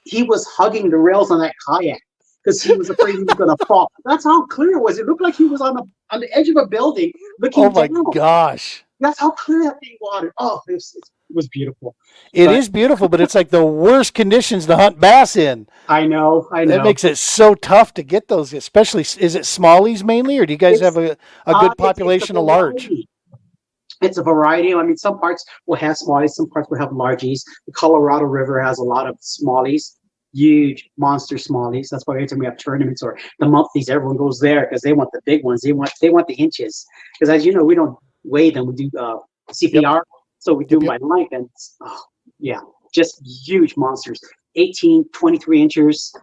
he was hugging the rails on that kayak because he was afraid he was going to fall. That's how clear it was. It looked like he was on the edge of a building looking down. Oh my gosh. That's how clear that thing was. Oh, it was beautiful. It is beautiful, but it's like the worst conditions to hunt bass in. I know. That makes it so tough to get those, especially. Is it smallies mainly, or do you guys have a good population of large? It's a variety. I mean, some parts will have smallies, some parts will have largies. The Colorado River has a lot of smallies, huge monster smallies. That's why every time we have tournaments or the monthlies, everyone goes there because they want the big ones. They want the inches. Because as you know, we don't weigh them. We do CPR. Yep. So we do them by length, and just huge monsters. 18, 23 inches.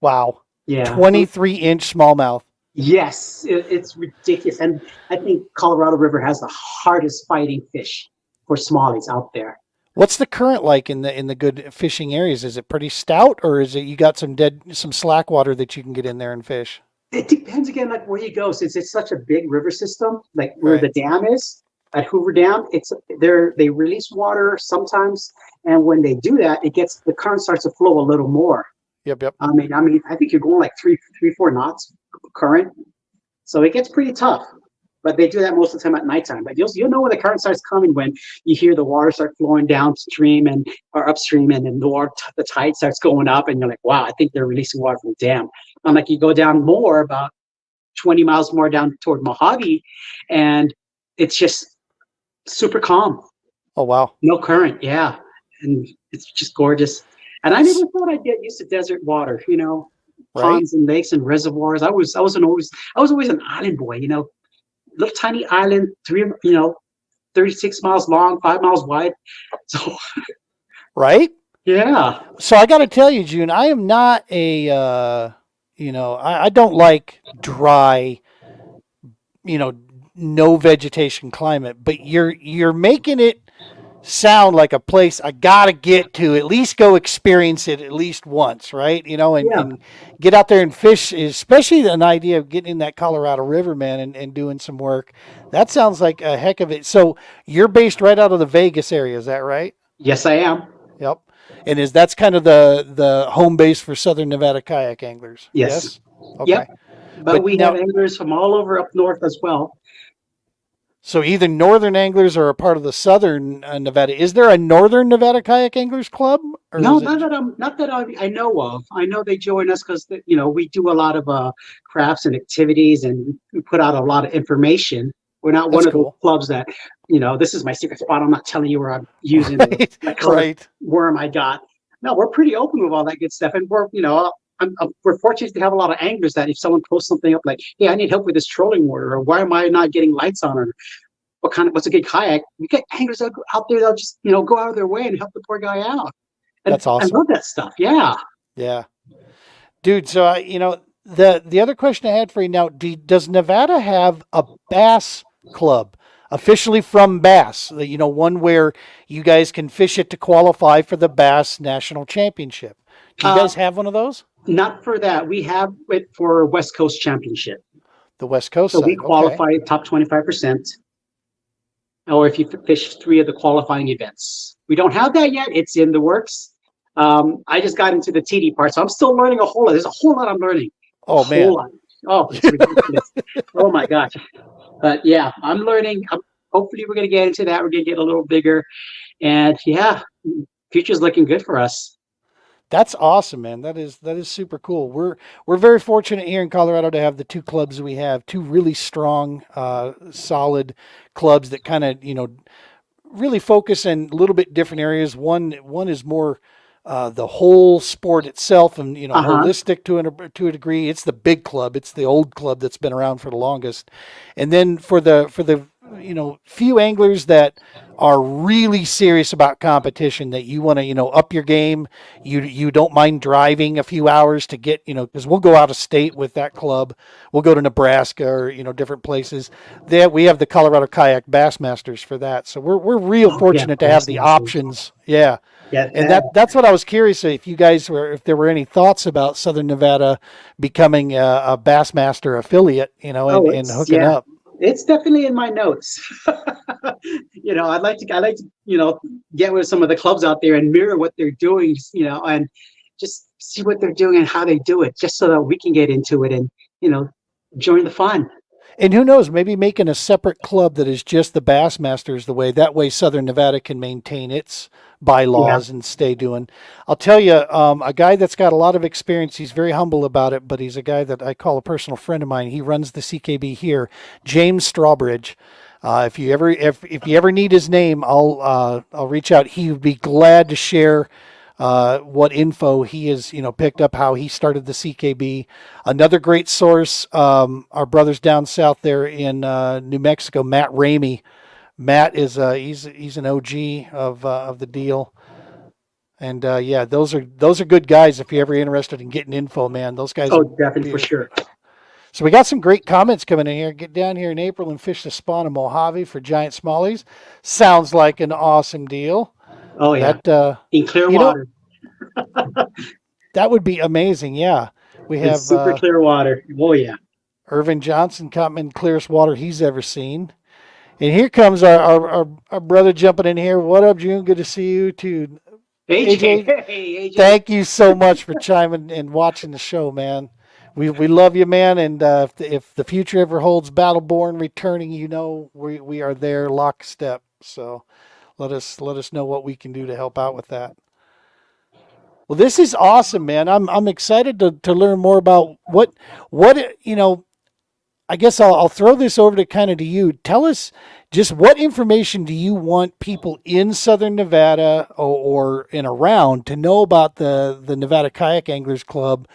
Wow. Yeah. 23-inch smallmouth. Yes, it's ridiculous. And I think Colorado River has the hardest fighting fish for smallies out there. What's the current like in the good fishing areas? Is it pretty stout, or is it you got some slack water that you can get in there and fish? It depends again, like where you go. Since it's such a big river system, like where the dam is at Hoover Dam, they release water sometimes, and when they do that, the current starts to flow a little more. Yep. I mean, I think you're going like 4 knots current, so it gets pretty tough. But they do that most of the time at nighttime. But you'll know when the current starts coming when you hear the water start flowing downstream or upstream, and then the tide starts going up, and you're like, wow, I think they're releasing water from the dam. And like you go down more, about 20 miles more down toward Mojave, and it's just super calm. Oh wow. No current, yeah. And it's just gorgeous. And I never thought I'd get used to desert water, ponds and lakes and reservoirs. I was always an island boy, little tiny island, 36 miles long, 5 miles wide. So right? Yeah. So I got to tell you, June, I am not I don't like dry, no vegetation climate, but you're making it sound like a place I gotta get to, at least go experience it at least once, right? And get out there and fish, especially an idea of getting in that Colorado River, man, and doing some work. That sounds like a heck of it. So you're based right out of the Vegas area, is that right? Yes, I am. Yep. And that's kind of the home base for Southern Nevada kayak anglers? Yes. Okay. Yep. But we have anglers from all over up north as well. So either northern anglers are a part of the southern Nevada. Is there a northern Nevada kayak anglers club, or No, is it? not that I know of. I know they join us because we do a lot of crafts and activities, and we put out a lot of information. We're not one That's of those cool. clubs that this is my secret spot. I'm not telling you where I'm using Right, the color right. worm I got. No, we're pretty open with all that good stuff, and we're fortunate to have a lot of anglers that if someone posts something up like, "Hey, I need help with this trolling motor," or "Why am I not getting lights on?" or what's a good kayak? We get anglers out there that'll just go out of their way and help the poor guy out. And That's I awesome. love that stuff. Yeah. Yeah, dude. So the other question I had for you now: does Nevada have a bass club officially from Bass? One where you guys can fish it to qualify for the Bass National Championship. Do you Uh, guys have one of those? Not for that. We have it for West Coast Championship. The West Coast So we side. Okay. qualify top 25%, or if you fish 3 of the qualifying events. We don't have that yet. It's in the works. I just got into the TD part, so I'm still learning a whole lot. There's a whole lot I'm learning. A Oh whole man. lot. Oh, it's ridiculous. Oh my gosh. But yeah, I'm learning. Hopefully we're going to get into that. We're going to get a little bigger. And yeah, future's looking good for us. That's awesome, man. That is super cool. We're very fortunate here in Colorado to have the two clubs we have, two really strong, solid clubs that kind of really focus in a little bit different areas. One is more the whole sport itself, and Uh-huh. holistic to a degree. It's the big club. It's the old club that's been around for the longest. And then for the few anglers that are really serious about competition, that you want to up your game. You don't mind driving a few hours to get because we'll go out of state with that club. We'll go to Nebraska or different places. There we have the Colorado Kayak Bassmasters for that. So we're real Oh yeah, fortunate to have the Bassmasters. options. Yeah. Yeah. And that's what I was curious if you guys if there were any thoughts about Southern Nevada becoming a Bassmaster affiliate, Oh, and hooking up. it's definitely in my notes. I'd like to get with some of the clubs out there and mirror what they're doing, and just see what they're doing and how they do it, just so that we can get into it and join the fun. And who knows, maybe making a separate club that is just the Bassmasters the way. That way Southern Nevada can maintain its Yeah. bylaws and stay doing. I'll tell you, a guy that's got a lot of experience, he's very humble about it, but he's a guy that I call a personal friend of mine. He runs the CKB here, James Strawbridge. If you ever need his name, I'll reach out. He would be glad to share what info he has picked up, how he started the CKB. Another great source, our brothers down south there in New Mexico, Matt Ramey. Matt is he's an OG of the deal. And yeah, those are good guys. If you're ever interested in getting info, man, those guys Oh, are definitely for sure. so we got some great comments coming in here. Get down here in April and fish the spawn of Mojave for giant smallies. Sounds like an awesome deal. Oh yeah, That in clear you know water. that would be amazing. Yeah, we In have super clear water. Oh yeah. Irvin Johnson coming in clearest water he's ever seen. And here comes our brother jumping in here. What up, June? Good to see you too. AJ, AJ, hey AJ. thank you so much for chiming and watching the show, man. We love you, man. And if the future ever holds Battleborn returning, we are there lockstep. So let us know what we can do to help out with that. Well, this is awesome, man. I'm excited to learn more about what I guess I'll throw this over to kind of to you. Tell us just what information do you want people in Southern Nevada or in around to know about the Nevada Kayak Anglers Club?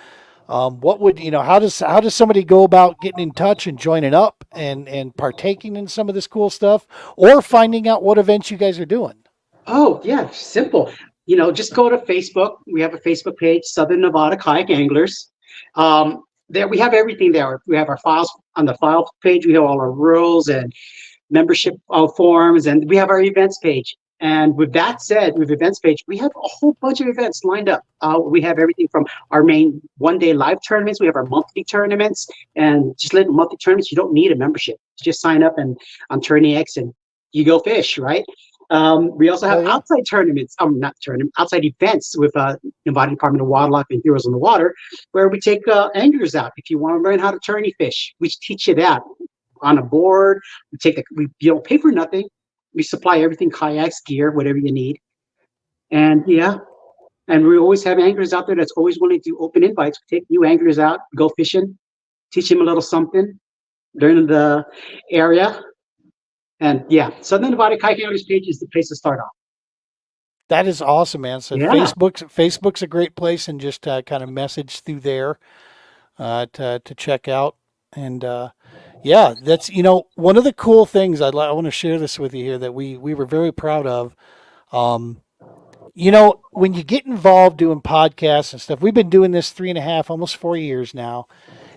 What would how does somebody go about getting in touch and joining up and partaking in some of this cool stuff or finding out what events you guys are doing? Oh yeah, simple. Just go to Facebook. We have a Facebook page, Southern Nevada Kayak Anglers. There we have everything there. We have our files on the file page. We have all our rules and membership forms, and we have our events page. And with that said, with events page, we have a whole bunch of events lined up. We have everything from our main one-day live tournaments. We have our monthly tournaments, and just little monthly tournaments. You don't need a membership. You just sign up and on Tourney X, and you go fish, right? We also have Oh yeah. outside tournaments, not tournament, outside events with Nevada Department of Wildlife and Heroes on the Water, where we take anglers out. If you want to learn how to tourney fish, we teach you that. on a board. You don't pay for nothing. We supply everything, kayaks, gear, whatever you need. And yeah, and we always have anglers out there that's always willing to open invites. We take new anglers out, go fishing, teach them a little something, learn the area. And yeah, Southern Nevada Kayak Anglers page is the place to start off. That is awesome, man. So Yeah. Facebook's a great place, and just kind of message through there to check out. And yeah, that's one of the cool things I want to share this with you here that we were very proud of. When you get involved doing podcasts and stuff, we've been doing this 3.5, almost 4 years now,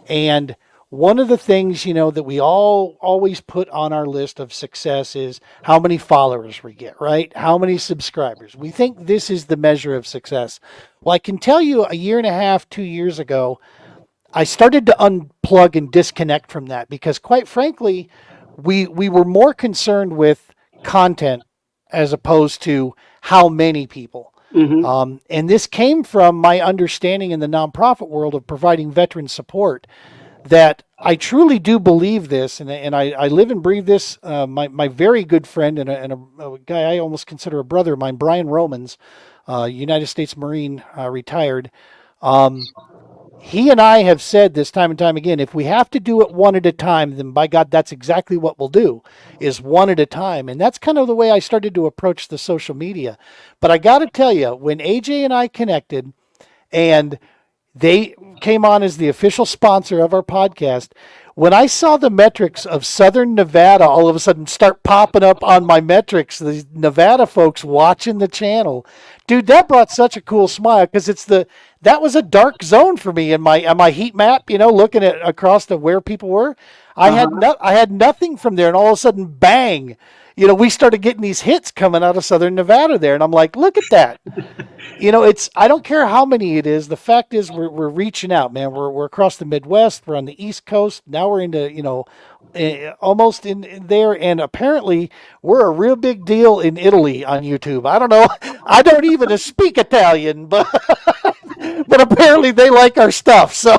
and one of the things, that we all always put on our list of success is how many followers we get, right? How many subscribers. We think this is the measure of success. Well, I can tell you 1.5, 2 years ago, I started to unplug and disconnect from that because, quite frankly, we were more concerned with content as opposed to how many people. Mm-hmm. And this came from my understanding in the nonprofit world of providing veteran support, that I truly do believe this, and I live and breathe this. My very good friend and a guy I almost consider a brother of mine, Brian Romans, United States Marine, retired. He and I have said this time and time again, if we have to do it one at a time, then by God, that's exactly what we'll do, is one at a time. And that's kind of the way I started to approach the social media. But I got to tell you, when AJ and I connected and they came on as the official sponsor of our podcast, when I saw the metrics of Southern Nevada all of a sudden start popping up on my metrics, the Nevada folks watching the channel, dude, that brought such a cool smile, because that was a dark zone for me in my heat map, looking at across to where people were. I had nothing from there, and all of a sudden, bang, we started getting these hits coming out of Southern Nevada there, and I'm like, look at that. I don't care how many it is. The fact is, we're reaching out, man. We're across the Midwest. We're on the East Coast. Now we're into, almost in there. And apparently we're a real big deal in Italy on YouTube. I don't know. I don't even speak Italian, but apparently they like our stuff. So.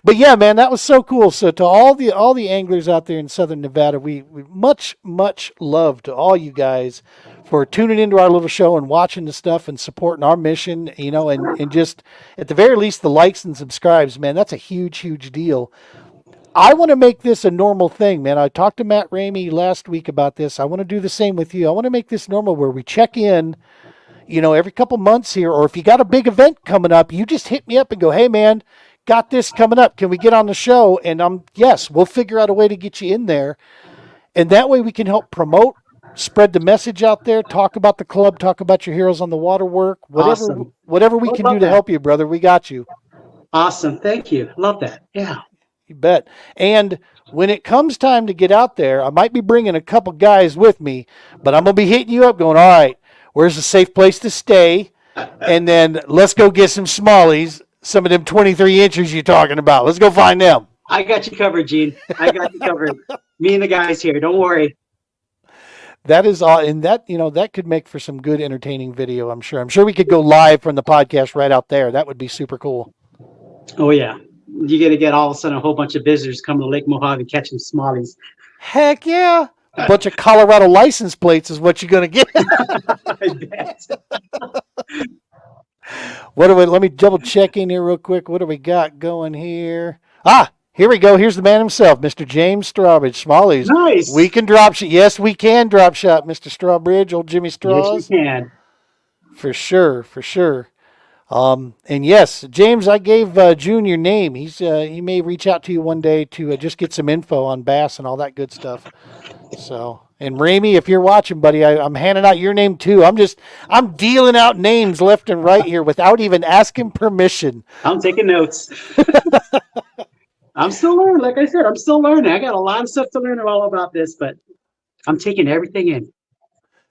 But yeah, man, that was so cool. So to all the anglers out there in Southern Nevada, we much love to all you guys for tuning into our little show and watching the stuff and supporting our mission, and just at the very least the likes and subscribes, man. That's a huge deal. I want to make this a normal thing, man. I talked to Matt Ramey last week about this. I want to do the same with you. I want to make this normal where we check in, every couple months here, or if you got a big event coming up, you just hit me up and go, hey, man, got this coming up. Can we get on the show? And yes, we'll figure out a way to get you in there. And that way we can help promote, spread the message out there, talk about the club, talk about your Heroes on the Water work, whatever we can do to help you, brother. We got you. Awesome. Thank you. Love that. Yeah. You bet. And when it comes time to get out there, I might be bringing a couple guys with me, but I'm going to be hitting you up going, all right, where's a safe place to stay? And then let's go get some smallies. Some of them 23 inches you're talking about. Let's go find them. I got you covered, Gene. I got you covered. Me and the guys here. Don't worry. That is all. And that, that could make for some good entertaining video, I'm sure. I'm sure we could go live from the podcast right out there. That would be super cool. Oh, yeah. You're going to get all of a sudden a whole bunch of visitors coming to Lake Mojave catching smallies. Heck yeah. A bunch of Colorado license plates is what you're going to get. I bet. Let me double check in here real quick. What do we got going here? Here we go. Here's the man himself, Mr. James Strawbridge. Smallies. Nice. We can drop shot. Yes, we can drop shot, Mr. Strawbridge, old Jimmy Straws. Yes, you can. For sure. And yes, James, I gave June your name. He may reach out to you one day to just get some info on bass and all that good stuff. So, and Ramey, if you're watching, buddy, I'm handing out your name too. I'm dealing out names left and right here without even asking permission. I'm taking notes. I'm still learning. Like I said, I'm still learning. I got a lot of stuff to learn all about this, but I'm taking everything in.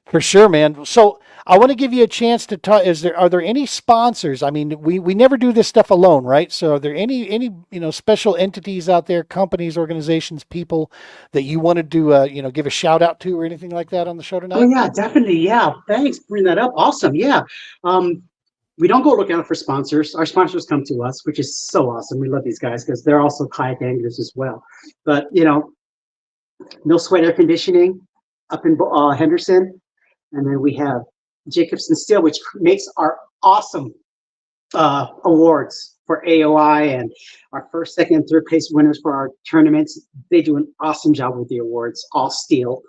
For sure, man. So I want to give you a chance to talk. Are there any sponsors? I mean, we never do this stuff alone, right? So are there any special entities out there, companies, organizations, people that you wanted to give a shout out to or anything like that on the show tonight? Oh yeah, definitely. Yeah, thanks for bringing that up. Awesome. Yeah. we don't go looking out for sponsors. Our sponsors come to us, which is so awesome. We love these guys because they're also kayak anglers as well. But no sweat air conditioning up in Henderson, and then we have Jacobson Steel, which makes our awesome awards for AOI and our first, second, and third place winners for our tournaments. They do an awesome job with the awards, all steel.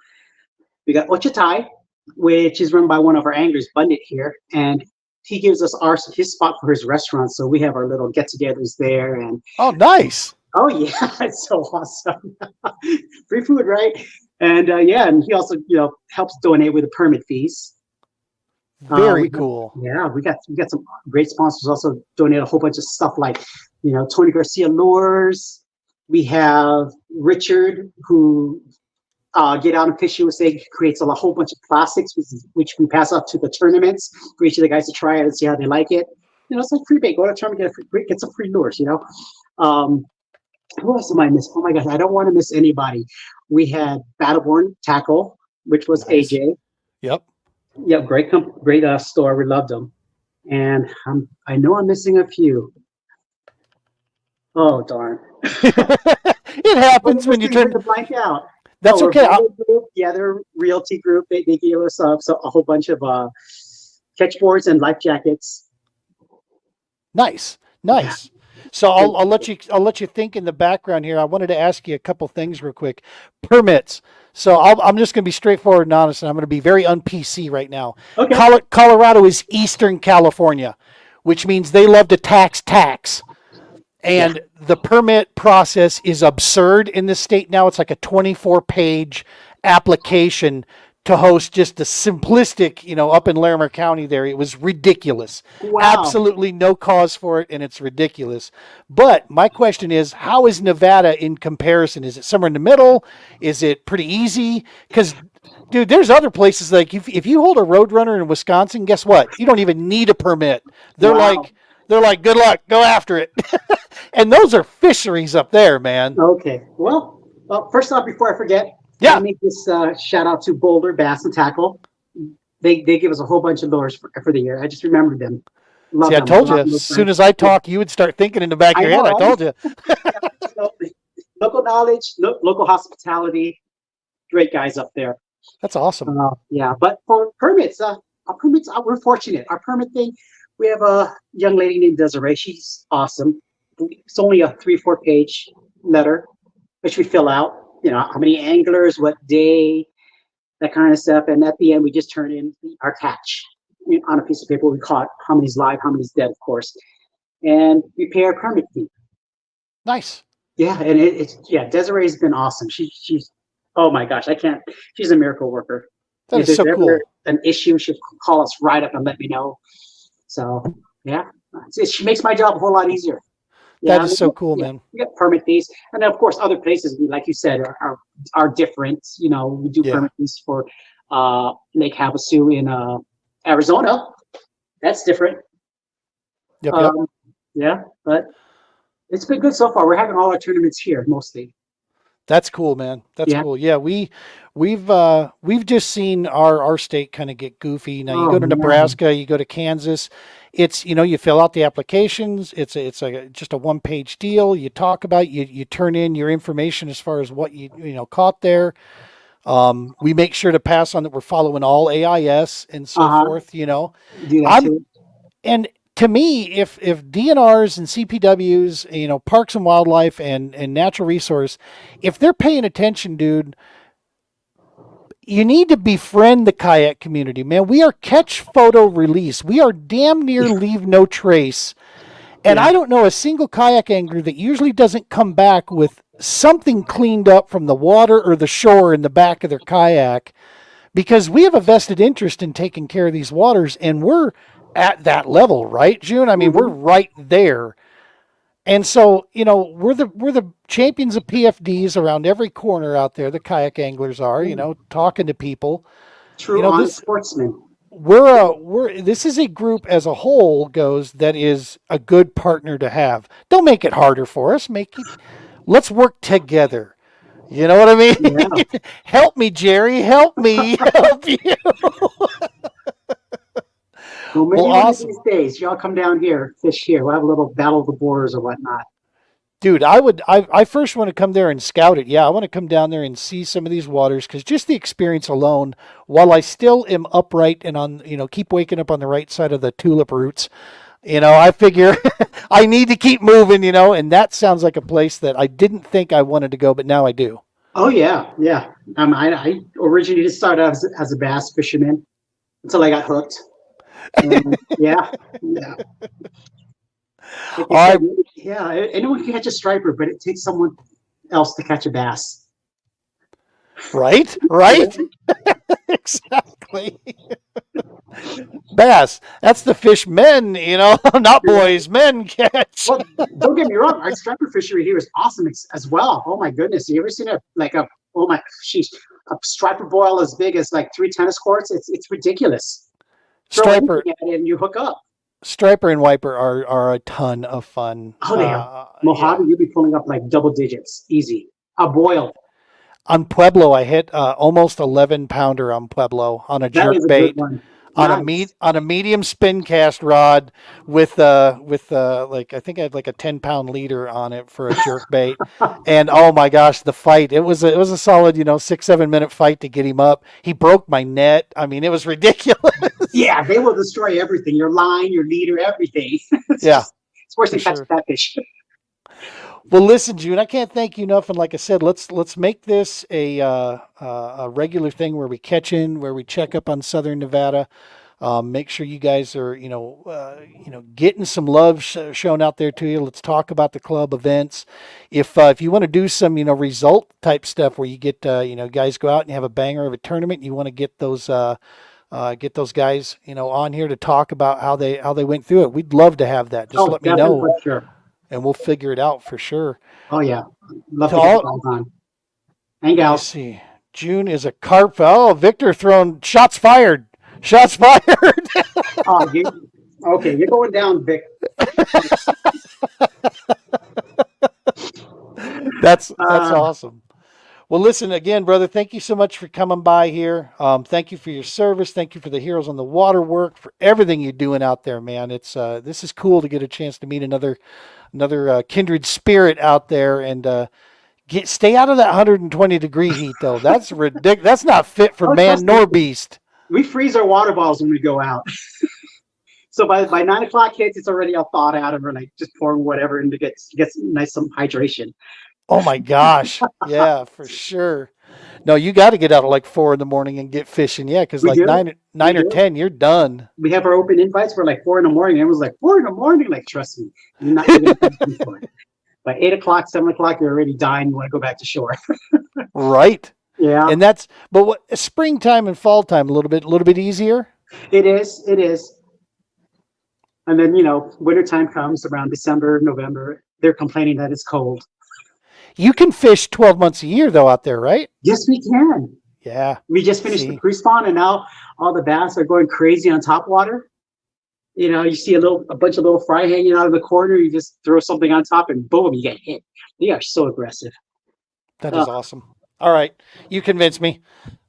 We got Ochatai, which is run by one of our anglers, Bundit here, and he gives us his spot for his restaurant. So we have our little get-togethers there. And oh, nice. Oh yeah, it's so awesome. Free food, right? And and he also helps donate with the permit fees. Very cool. We got some great sponsors also donate a whole bunch of stuff like Tony Garcia lures. We have Richard who Get Out and Fish USA creates a whole bunch of plastics which we pass out to the tournaments for each of the guys to try it and see how they like it. It's like free bait. Go to a tournament, get some free lures. Who else am I missing? Oh my gosh, I don't want to miss anybody. We had Battleborn Tackle, which was nice. AJ. Yep. Yep, great store. We loved them. And I know I'm missing a few. Oh darn! It happens when you turn the blank out. That's okay. They're a realty group. They gave us a whole bunch of catch boards and life jackets. Nice. Yeah. So I'll let you think in the background here. I wanted to ask you a couple things real quick. Permits. So I'm just going to be straightforward and honest, and I'm going to be very un-PC right now. Okay. Colorado is Eastern California, which means they love to tax. And the permit process is absurd in this state now. It's like a 24-page application to host just the simplistic, up in Larimer County there. It was ridiculous. Wow. Absolutely no cause for it, and it's ridiculous. But my question is, how is Nevada in comparison? Is it somewhere in the middle? Is it pretty easy? Because, dude, there's other places, like if you hold a Roadrunner in Wisconsin, guess what? You don't even need a permit. They're like, good luck, go after it. And those are fisheries up there, man. Okay. Well, first off, before I forget, yeah, let me just shout out to Boulder Bass and Tackle. They give us a whole bunch of lures for the year. I just remembered them. See, I told you, as soon as I talk, you would start thinking in the back of your head. I told you. Local knowledge, local hospitality, great guys up there. That's awesome. But for permits, we're fortunate. Our permit thing, we have a young lady named Desiree. She's awesome. It's only a 3-4 page letter, which we fill out. How many anglers, what day, that kind of stuff. And at the end, we just turn in our catch on a piece of paper. We caught how many's live, how many's dead, of course. And we pay our permit fee. Nice. Yeah, and Desiree's been awesome. She's oh my gosh, she's a miracle worker. That is so cool. An issue, she'll call us right up and let me know. So, she makes my job a whole lot easier. That is so cool, man. We get permit fees, and then of course other places, like you said, are different. We do permit fees for Lake Havasu in Arizona. That's different. Yep. But it's been good so far. We're having all our tournaments here mostly. That's cool, man. That's cool. Yeah, we've just seen our state kind of get goofy. Now you go to Nebraska, you go to Kansas. It's you fill out the applications. It's just a 1-page deal. You talk about you turn in your information as far as what you caught there. We make sure to pass on that we're following all AIS and so forth. Do that too. And to me, if DNRs and CPWs, Parks and Wildlife and Natural Resource, if they're paying attention, dude, you need to befriend the kayak community, man. We are catch, photo, release. We are damn near leave no trace. And I don't know a single kayak angler that usually doesn't come back with something cleaned up from the water or the shore in the back of their kayak, because we have a vested interest in taking care of these waters, and we're at that level, right, June? I mean, we're right there. And so, we're the champions of PFDs around every corner out there. The kayak anglers are, talking to people. True, honest sportsmen. This is a group as a whole goes that is a good partner to have. Don't make it harder for us. Let's work together. You know what I mean? Yeah. Help me, Jerry. Help me. Help you. Well, maybe Well, one of awesome. these days, y'all come down here, fish here. We'll have a little battle of the bores or whatnot. Dude, I first want to come there and scout it. Yeah, I want to come down there and see some of these waters because just the experience alone, while I still am upright and on, keep waking up on the right side of the tulip roots, I figure I need to keep moving, and that sounds like a place that I didn't think I wanted to go, but now I do. Oh yeah, yeah. I originally just started as a bass fisherman until I got hooked. And yeah, yeah. Like you All said, right, yeah. Anyone can catch a striper, but it takes someone else to catch a bass. right, Yeah. right, exactly. Bass, that's the fish men, not boys, men catch. Well, don't get me wrong. Our striper fishery here is awesome as well. Oh my goodness, you ever seen oh my sheesh, a striper boil as big as like 3 tennis courts? It's ridiculous. Throw Striper, anything at it and you hook up. striper and wiper are a ton of fun. Oh, they are. Yeah. Mojave, you'll be pulling up like double digits, easy. A boil. On Pueblo, I hit almost 11 pounder on Pueblo on a That jerk is a good bait one. on Nice. a medium spin cast rod with like I think I had like a 10 pound leader on it for a jerk bait, and oh my gosh, the fight, it was a solid 6-7 minute fight to get him up. He broke my net. I mean, it was ridiculous. Yeah, they will destroy everything. Your line, your leader, everything. Yeah, It's worse for than catching sure. catfish. Well, listen, June, I can't thank you enough. And like I said, let's make this a regular thing where we catch in, where we check up on Southern Nevada. Make sure you guys are getting some love shown out there to you. Let's talk about the club events. If you want to do some result type stuff where you get guys go out and you have a banger of a tournament, and you want to get those guys on here to talk about how they went through it. We'd love to have that. Just Oh, let me definitely know for sure. and we'll figure it out for sure. Oh yeah, love To to get the all, balls on. And let me gals. see. June is a carp. Oh, Victor throwing shots fired. Shots fired. Oh, okay, you're going down, Vic. That's Uh, awesome. Well, listen again, brother. Thank you so much for coming by here. Thank you for your service. Thank you for the Heroes on the Water work, for everything you're doing out there, man. It's this is cool to get a chance to meet another kindred spirit out there and stay out of that 120-degree heat though. That's ridiculous. That's not fit for oh, man trust me, nor beast. we freeze our water balls when we go out. So by 9 o'clock hits, it's already all thawed out, and we're like just pouring whatever in to get nice some hydration. Oh my gosh. Yeah, for sure. No, you got to get out at like 4 in the morning and get fishing. Yeah, because We like do. nine We or do. 10, you're done. We have our open invites for like 4 in the morning. Everyone's like 4 in the morning. Like, trust me, you're gonna thank me for it. By 8 o'clock, 7 o'clock, you're already dying. You want to go back to shore. Right. Yeah, And but what springtime and fall time a little bit easier. it is. It is. And then wintertime comes around December, November. They're complaining that it's cold. You can fish 12 months a year though out there, right? Yes, we can. Yeah. We just finished the See. pre-spawn, and now all the bass are going crazy on top water. You see a bunch of little fry hanging out of the corner. You just throw something on top, and boom, you get hit. They are so aggressive. That is awesome. All right. You convinced me.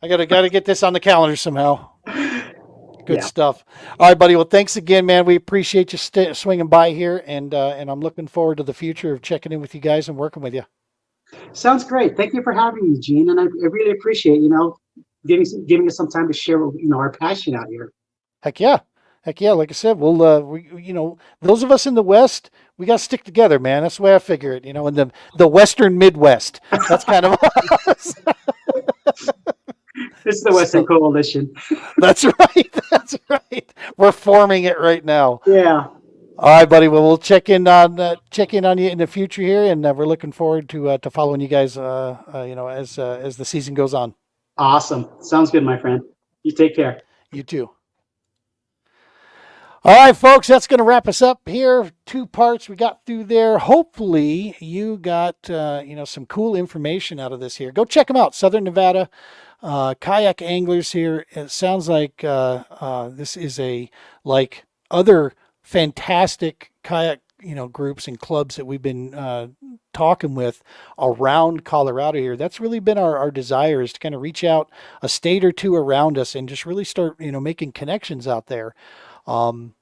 I gotta get this on the calendar somehow. Good Yeah. stuff. All right, buddy. Well, thanks again, man. We appreciate you swinging by here, and I'm looking forward to the future of checking in with you guys and working with you. Sounds great. Thank you for having me, Gene, and I really appreciate giving us some time to share our passion out here. Heck yeah. Heck yeah. Like I said, those of us in the West, we got to stick together, man. That's the way I figure it, in the Western Midwest. That's kind of us. This is the Western Coalition. That's right. That's right. We're forming it right now. Yeah. All right, buddy. Well, we'll check in on you in the future here, and we're looking forward to following you guys, as the season goes on. Awesome. Sounds good, my friend. You take care. You too. All right, folks, that's going to wrap us up here. 2 parts we got through there. Hopefully you got, some cool information out of this here. Go check them out. Southern Nevada kayak anglers here. It sounds like this is like other fantastic kayak, groups and clubs that we've been talking with around Colorado here. That's really been our desire, is to kind of reach out a state or two around us and just really start, making connections out there. And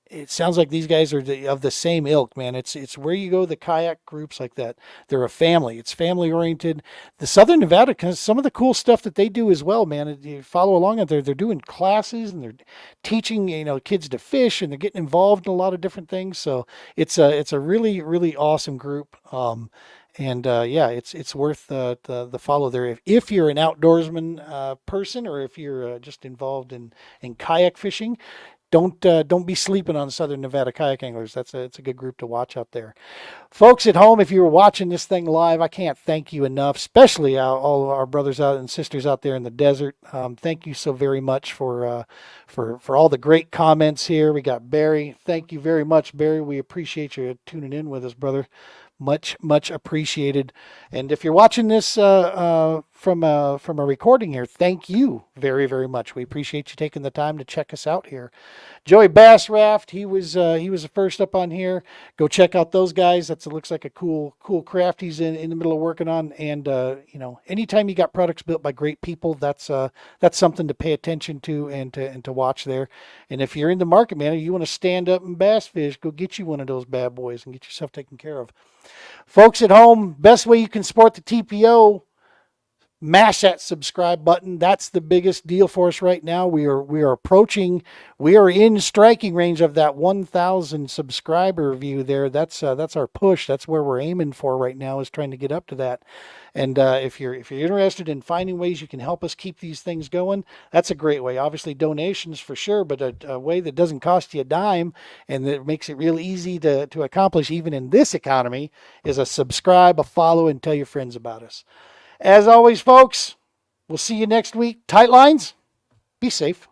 it sounds like these guys are of the same ilk, man. It's where you go, the kayak groups like that. They're a family. It's family oriented. The Southern Nevada, cause some of the cool stuff that they do as well, man. You follow along out there. They're doing classes and they're teaching, kids to fish, and they're getting involved in a lot of different things. So it's a really really awesome group. And yeah, it's worth the follow there if you're an outdoorsman person, or if you're just involved in kayak fishing. Don't be sleeping on Southern Nevada kayak anglers. It's a good group to watch out there. Folks at home, if you were watching this thing live, I can't thank you enough, especially all of our brothers out and sisters out there in the desert. Thank you so very much for all the great comments here. We got Barry. Thank you very much, Barry. We appreciate you tuning in with us, brother. Much appreciated. And if you're watching this from a recording here, thank you very very much. We appreciate you taking the time to check us out here. Joey Bassraft, he was the first up on here. Go check out those guys. It looks like a cool craft he's in the middle of working on. And anytime you got products built by great people, that's something to pay attention to and to watch there. And if you're in the market, man, you want to stand up and bass fish, go get you one of those bad boys and get yourself taken care of. Folks at home, best way you can support the TPO, mash that subscribe button. That's the biggest deal for us right now. We are in striking range of that 1,000 subscriber view there. That's our push. That's where we're aiming for right now, is trying to get up to that. And if you're interested in finding ways you can help us keep these things going, that's a great way. Obviously donations for sure, but a way that doesn't cost you a dime and that makes it real easy to accomplish even in this economy is a subscribe, a follow, and tell your friends about us. As always, folks, we'll see you next week. Tight lines, be safe.